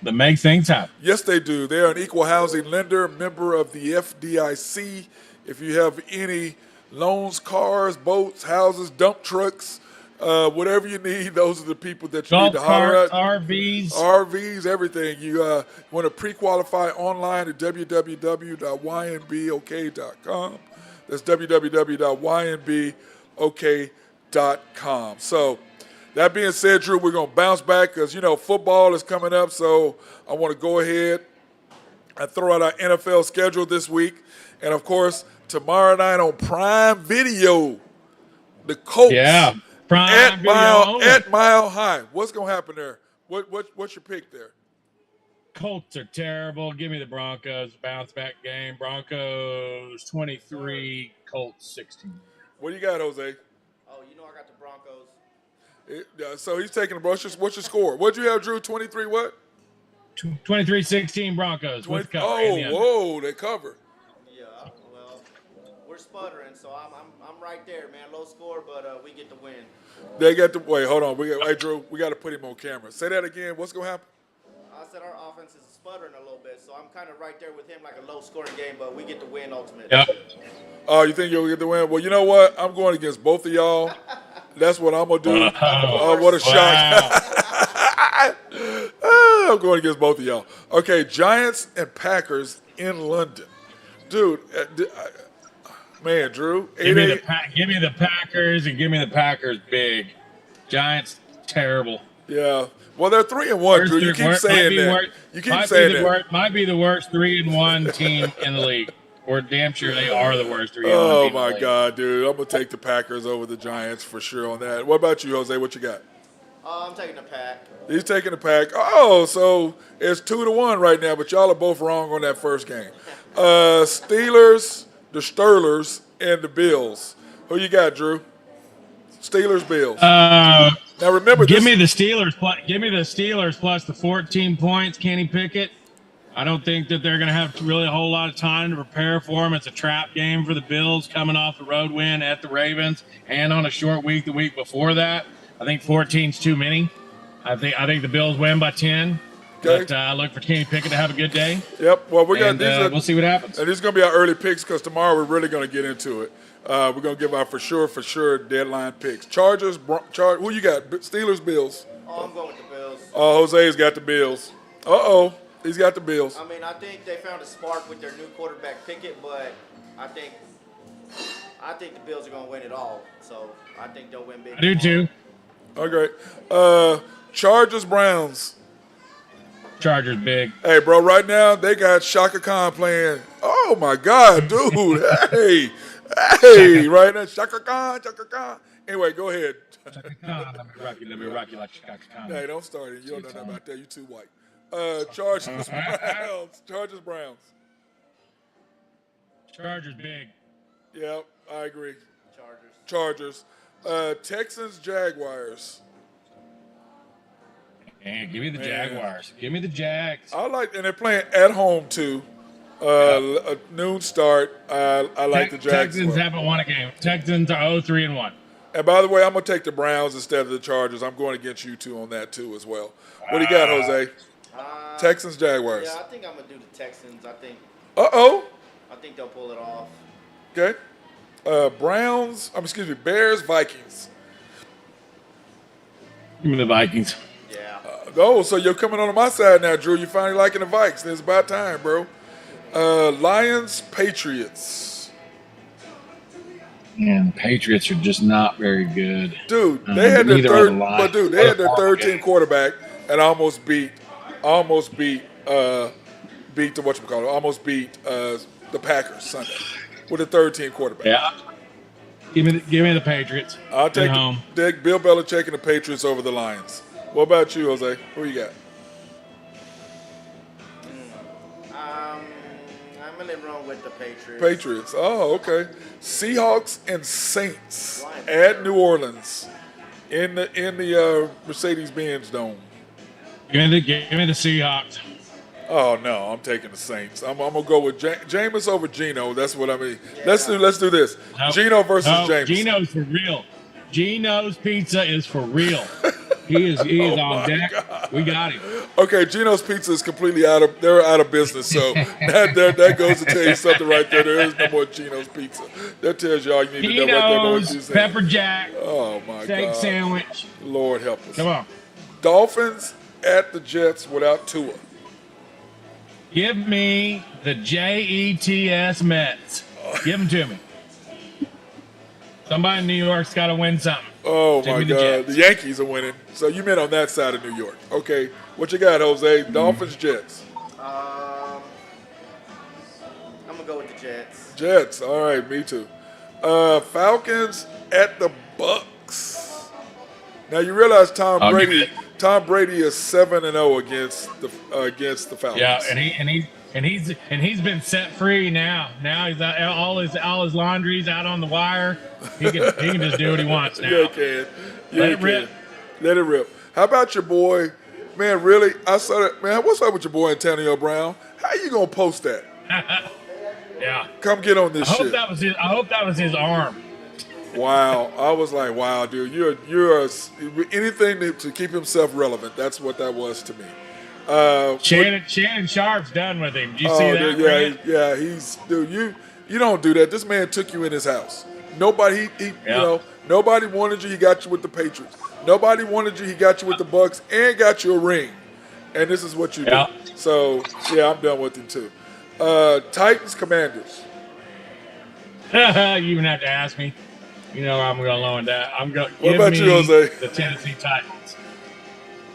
that makes things happen. Yes, they do. They are an equal housing lender, member of the FDIC. If you have any loans, cars, boats, houses, dump trucks, whatever you need, those are the people that you need to holler at. RVs, everything. You want to pre-qualify online at www.ynbok.com. That's www.ynbok.com. So, that being said, Drew, we're going to bounce back because, football is coming up. So, I want to go ahead and throw out our NFL schedule this week. And, of course, tomorrow night on Prime Video, the Colts at Mile High. What's going to happen there? What's your pick there? Colts are terrible. Give me the Broncos. Bounce back game. Broncos 23, Colts 16. What do you got, Jose? Oh, I got the Broncos. So he's taking the Broncos. What's your score? What'd you have, Drew? 23 what? 23-16 Broncos with cover. Whoa, they cover. Yeah, well, we're sputtering, so I'm right there, man. Low score, but we get the win. They got the wait. Hold on. Hey, Drew, we got to put him on camera. Say that again. What's gonna happen? I said our offense is sputtering a little bit, so I'm kind of right there with him, like a low scoring game, but we get the win ultimately. Yep. Oh, you think you'll get the win? Well, you know what? I'm going against both of y'all. That's what I'm gonna do. What a shock! I'm going against both of y'all. Okay, Giants and Packers in London, dude. Man, Drew. Give me the Packers and give me the Packers big. Giants terrible. Yeah. Well, they're 3-1, Drew. You keep saying that. You keep saying that. Might be the worst 3-1 team in the league. Or damn sure they are the worst 3-1 team Oh, in the my league. God, dude. I'm going to take the Packers over the Giants for sure on that. What about you, Jose? What you got? I'm taking the Pack. He's taking the Pack. Oh, so it's 2-1 right now, but y'all are both wrong on that first game. Steelers, the Steelers, and the Bills. Who you got, Drew? Steelers, Bills. Now remember, give me the Steelers plus the 14 points. Kenny Pickett. I don't think that they're going to have really a whole lot of time to prepare for him. It's a trap game for the Bills coming off the road win at the Ravens and on a short week the week before that. I think 14's too many. I think the Bills win by 10. Okay. But I look for Kenny Pickett to have a good day. Yep. Well, we'll see what happens. And these are going to be our early picks because tomorrow we're really going to get into it. We're going to give our for sure deadline picks. Chargers, who you got? Steelers, Bills. Oh, I'm going with the Bills. Jose's got the Bills. Uh-oh. He's got the Bills. I mean, I think they found a spark with their new quarterback Pickett, but I think the Bills are gonna win it all. So I think they'll win big. I do too. Okay. Chargers, Browns. Chargers big. Hey, bro, right now they got Shaka Khan playing. Oh, my God, dude. Hey, right now, Shaka Khan. Anyway, go ahead. Let me rock you like Shaka Khan. Hey, don't start it. You don't know nothing about that. You too white. Chargers, Browns. Chargers big. Yep, I agree. Chargers. Texans, Jaguars. Man, give me the Jaguars. Give me the Jags. I like, and they're playing at home too. A noon start. I like the Jags. Texans haven't won a game. Texans are 0-3-1. And by the way, I'm gonna take the Browns instead of the Chargers. I'm going against you two on that too as well. What do you got, Jose? Texans, Jaguars. Yeah, I think I'm gonna do the Texans. I think they'll pull it off. Okay. Bears, Vikings. Give me the Vikings. Yeah. So you're coming on my side now, Drew. You're finally liking the Vikes. It's about time, bro. Lions, Patriots. Man, the Patriots are just not very good. Dude, they had their third, they had their third team quarterback and almost beat the whatchamacallit, almost beat the Packers Sunday with a third team quarterback. Yeah. Give me the Patriots. I'll take home. Bill Belichick and the Patriots over the Lions. What about you, Jose? Who you got? I'm gonna run with the Patriots. Patriots. Oh, okay. Seahawks and Saints at New Orleans in the Mercedes-Benz Dome. Give me the Seahawks. Oh no, I'm taking the Saints. I'm gonna go with Jameis over Geno. That's what I mean. Yeah. Let's do this. Nope. Geno versus Jameis. Geno's for real. Geno's pizza is for real. He is on deck. God. We got him. Okay, Geno's Pizza is completely they're out of business. So that goes to tell you something right there. There is no more Geno's Pizza. That tells you all you need to know right there. Geno's Pepper Jack. Oh my steak God. Sandwich. Lord help us. Come on. Dolphins at the Jets without Tua. Give me the Jets Mets. Give them to me. Somebody in New York's got to win something. Oh, my God. The Yankees are winning. So you meant on that side of New York. Okay. What you got, Jose? Dolphins, Jets. I'm going to go with the Jets. Jets. All right. Me too. Falcons at the Bucks. Now, you realize Tom Brady is 7-0 against the Falcons. Yeah, and he's been set free now. Now he's out, all his laundry's out on the wire. He can just do what he wants now. Yeah, he can. Let it rip. How about your boy? Man, really? I saw that. Man, what's up with your boy Antonio Brown? How you gonna post that? Yeah. Come get on this shit. I hope that was his arm. Wow. I was like, wow, dude, you're anything to keep himself relevant. That's what that was to me. Shannon Sharp's done with him. Did you see that? Dude, yeah, he's dude. You don't do that. This man took you in his house. Nobody, nobody wanted you. He got you with the Patriots. Nobody wanted you. He got you with the Bucks and got you a ring. And this is what you do. So yeah, I'm done with him too. Titans, Commanders. You even have to ask me. You know I'm going to loan that. What about you, Jose? The Tennessee Titans.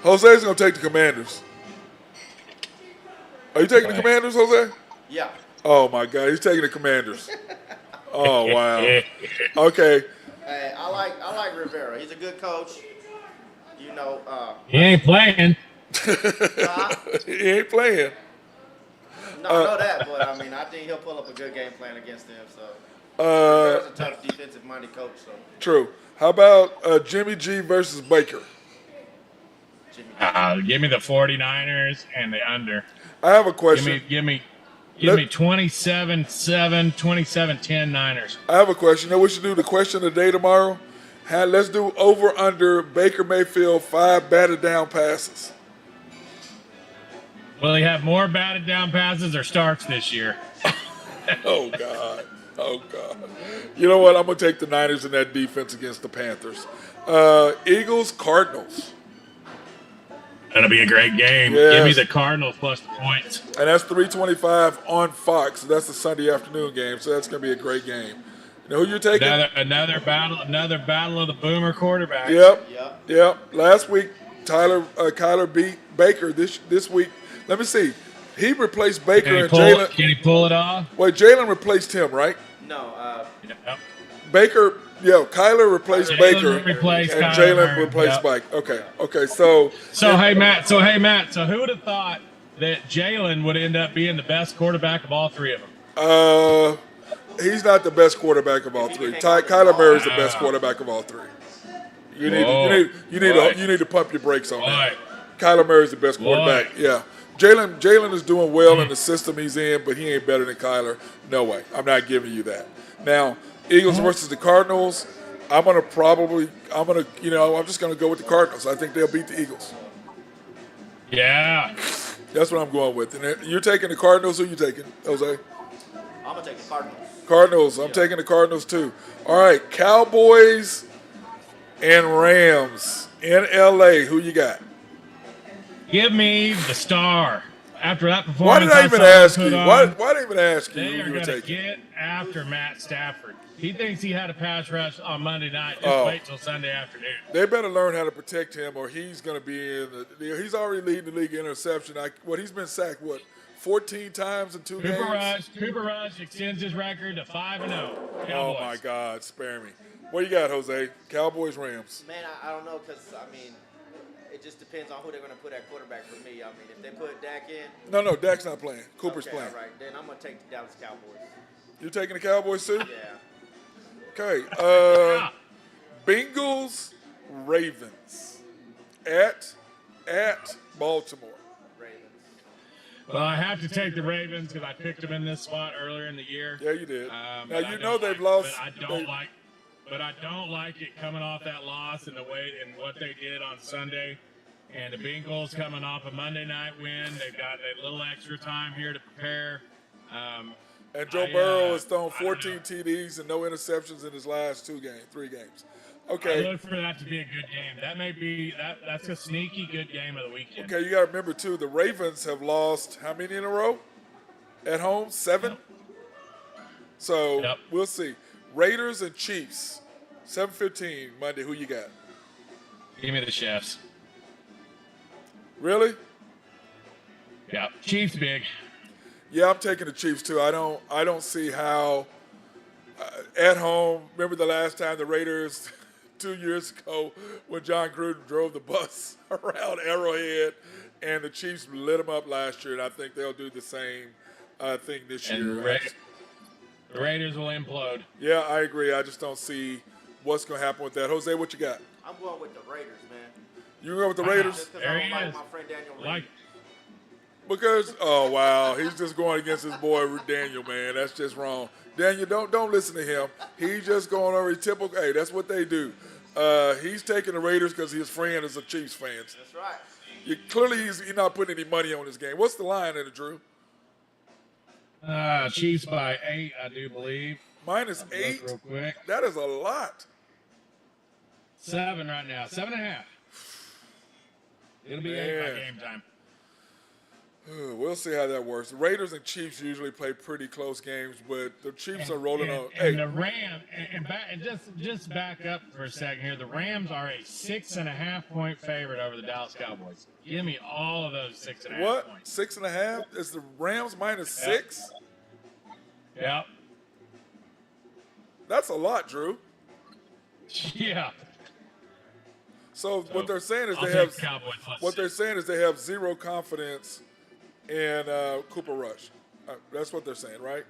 Jose's going to take the Commanders. Are you taking the Commanders, Jose? Yeah. Oh, my God. He's taking the Commanders. Oh, wow. Okay. Hey, I like Rivera. He's a good coach. You know. He ain't playing. He ain't playing. No, I know that, but I mean, I think he'll pull up a good game plan against them. So. Rivera's a tough defensive-minded coach. So. True. How about Jimmy G versus Baker? Give me the 49ers and the under. I have a question. Give me 27-7, 27-10 Niners. I have a question. You know what we should do the question of the day tomorrow? Let's do over-under Baker Mayfield 5 batted down passes. Will he have more batted down passes or starts this year? Oh, God. Oh, God. You know what? I'm going to take the Niners in that defense against the Panthers. Eagles, Cardinals. That'll be a great game. Yes. Give me the Cardinals plus the points. And that's 3:25 on Fox. So that's the Sunday afternoon game. So that's going to be a great game. You know who you're taking? Another battle of the boomer quarterbacks. Yep. Last week, Kyler beat Baker. This week, let me see. He replaced Baker and Jalen. Can he pull it off? Wait, Jalen replaced him, right? No. Yep. Baker, Kyler replaced Baker, replaced and Kyler Jalen Murray. replaced Yep. Mike. Okay. So hey Matt. So who would have thought that Jalen would end up being the best quarterback of all three of them? He's not the best quarterback of all three. Kyler Murray is the best quarterback of all three. You need to pump your brakes on that. Kyler Murray is the best quarterback. Yeah. Jalen is doing well in the system he's in, but he ain't better than Kyler. No way. I'm not giving you that. Now, Eagles versus the Cardinals. I'm just gonna go with the Cardinals. I think they'll beat the Eagles. Yeah. That's what I'm going with. And you're taking the Cardinals. Who you taking, Jose? I'm gonna take the Cardinals. Cardinals. I'm taking the Cardinals too. All right, Cowboys and Rams in LA. Who you got? Give me the star. After that performance, Why did I even ask you? Why did I even ask you They who are you were going to taking? get after Matt Stafford. He thinks he had a pass rush on Monday night. Just wait till Sunday afternoon. They better learn how to protect him, or he's going to be in the. He's already leading the league in interception. He's been sacked 14 times in two games. Cooper Rush extends his record to 5-0. Oh my God, spare me. What you got, Jose? Cowboys, Rams. Man, I don't know because it just depends on who they're going to put at quarterback for me. If they put Dak in. No, Dak's not playing. Cooper's playing. All right, then I'm going to take the Dallas Cowboys. You're taking the Cowboys too? Yeah. Okay. Bengals, Ravens at Baltimore. Ravens. Well, I have to take the Ravens because I picked them in this spot earlier in the year. Yeah, you did. Now they've lost. But I don't like it coming off that loss and the way and what they did on Sunday. And the Bengals coming off a Monday night win. They've got a little extra time here to prepare. And Joe Burrow has thrown 14 TDs and no interceptions in his last 3 games. Okay. I look for that to be a good game. That may be that's a sneaky good game of the weekend. Okay, you got to remember too, the Ravens have lost how many in a row? At home, 7. Yep. So we'll see. Raiders and Chiefs, 7:15 Monday. Who you got? Give me the Chefs. Really? Yeah, Chiefs big. Yeah, I'm taking the Chiefs too. I don't see how at home. Remember the last time the Raiders 2 years ago when John Gruden drove the bus around Arrowhead, and the Chiefs lit them up last year, and I think they'll do the same thing this year. The Raiders will implode. Yeah, I agree. I just don't see what's going to happen with that. Jose, what you got? I'm going with the Raiders, man. You going with the Raiders? Just because I don't like my friend Daniel Reed. Because he's just going against his boy Daniel, man. That's just wrong. Daniel, don't listen to him. He's just going over typical. Hey, that's what they do. He's taking the Raiders because his friend is a Chiefs fan. That's right. Clearly, he's not putting any money on this game. What's the line in it, Drew? Chiefs by 8, I do believe. -8. Real quick. That is a lot. 7 right now. 7.5. It'll be 8 by game time. We'll see how that works. The Raiders and Chiefs usually play pretty close games, but the Chiefs are rolling on. And the Rams, just back up for a second here. The Rams are a 6.5 point favorite over the Dallas Cowboys. Give me all of those 6.5 what? points. 6.5? Is the Rams -6? Yep. That's a lot, Drew. Yeah. So what they're saying is they have zero confidence in Cooper Rush. That's what they're saying, right?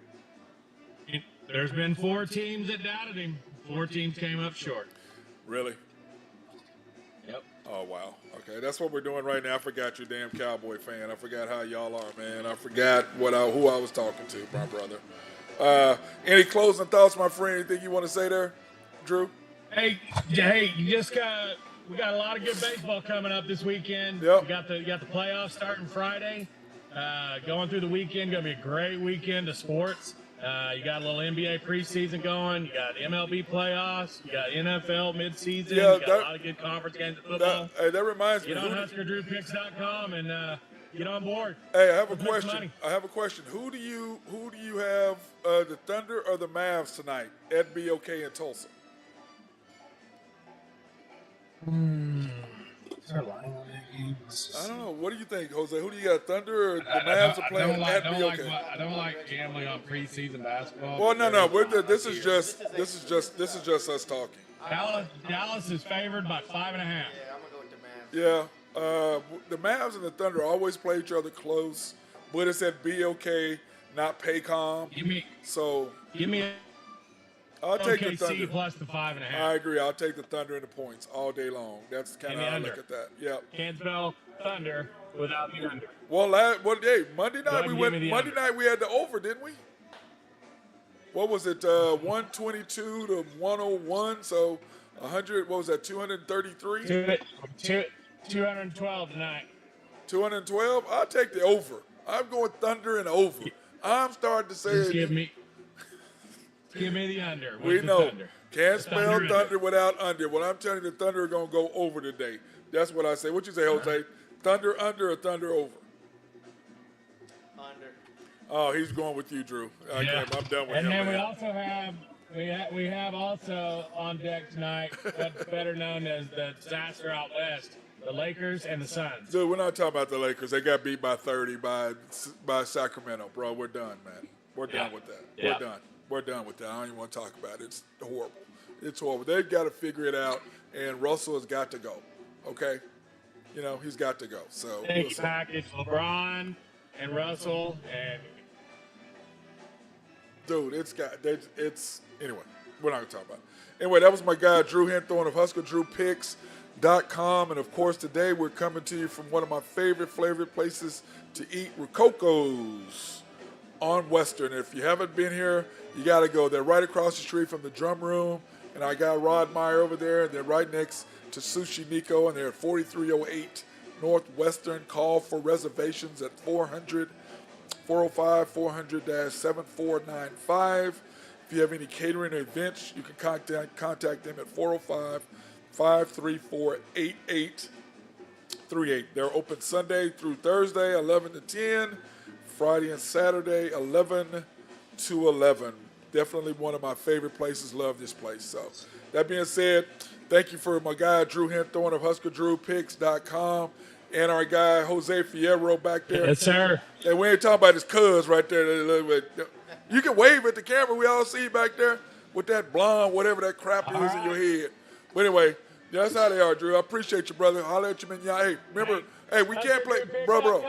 There's been 4 teams that doubted him. 4 teams came up short. Really? Yep. Oh, wow. Okay, that's what we're doing right now. I forgot you, damn Cowboy fan. I forgot how y'all are, man. I forgot who I was talking to, my brother. Any closing thoughts, my friend? Anything you want to say there, Drew? Hey, we got a lot of good baseball coming up this weekend. Yep. We got the playoffs starting Friday. Going through the weekend, gonna be a great weekend of sports. You got a little NBA preseason going. You got MLB playoffs. You got NFL midseason. Yeah, you got a lot of good conference games of football. That reminds me. Get on HuskerDrewPicks.com and get on board. Hey, I have a Let's make some question. money. Who do you have, the Thunder or the Mavs tonight at BOK in Tulsa? Is there a line on that game? I don't know. What do you think, Jose? Who do you got, Thunder or the Mavs are playing at BOK? I don't like gambling on preseason basketball. Well, no. This is just us talking. Dallas is favored by 5.5. Yeah, I'm gonna go with the Mavs. Yeah, the Mavs and the Thunder always play each other close, but it's at BOK, not Paycom. Give me I'll take the OKC Thunder. plus the 5.5. I agree. I'll take the Thunder and the points all day long. That's kind of how I look at that. Yep. Can't spell Thunder without the under. Well, hey, Monday night Monday night we had the over, didn't we? What was it? 122 to 101. So 100. What was that? 233. 212 tonight. 212. I'll take the over. I'm going Thunder and over. I'm starting to say. Just give me the under. We What's know. the Thunder? Can't The spell Thunder thunder without under. What I'm telling you, the Thunder are going to go over today. That's what I say. What you say, Jose? Thunder under or Thunder over? Under. Oh, he's going with you, Drew. Okay, Yeah. I'm done with And him, then man. we also have we have also on deck tonight what's better known as the disaster out west, the Lakers and the Suns. Dude, we're not talking about the Lakers. They got beat by 30 by Sacramento, bro. We're done, man. We're done with that. Yeah. We're done. We're done with that. I don't even want to talk about it. It's horrible. It's horrible. They've got to figure it out, and Russell has got to go. Okay? You know, he's got to go. So, Big package, LeBron and Russell and dude, anyway, we're not going to talk about it. Anyway, that was my guy, Drew Henthorne of HuskerDrewPicks.com. And, of course, today we're coming to you from one of my favorite places to eat, Rococo's on Western. If you haven't been here, you got to go. They're right across the street from the drum room. And I got Rod Meyer over there. And they're right next to Sushi Nico. And they're at 4308 Northwestern. Call for reservations at 405-400-7495. If you have any catering or events, you can contact them at 405-534-8838. They're open Sunday through Thursday, 11 to 10. Friday and Saturday, 11 to 11. Definitely one of my favorite places. Love this place. So, that being said, thank you for my guy, Drew Henthorne of HuskerDrewPicks.com, and our guy, Jose Fierro, back there. yes, sir. And we ain't talking about his cuz right there. You can wave at the camera. We all see you back there with that blonde, whatever that crap is in your head. But anyway, that's how they are, Drew. I appreciate you, brother. Holler at you, man. Hey, remember, hey, we can't play, bro.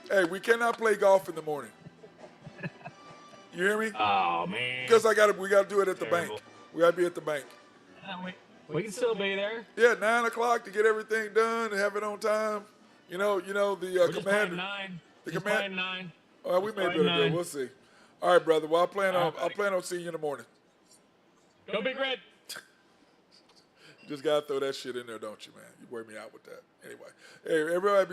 Hey, we cannot play golf in the morning. You hear me? Oh man. Because we got to do it at the bank. We got to be at the bank. We can still be there. Yeah, 9 o'clock to get everything done and have it on time. You know the commander. The command. 9. All right, we may be able to do it. We'll see. All right, brother. Well, I'll plan on seeing you in the morning. Go Big Red. You just gotta throw that shit in there, don't you, man? You wear me out with that. Anyway, hey, everybody.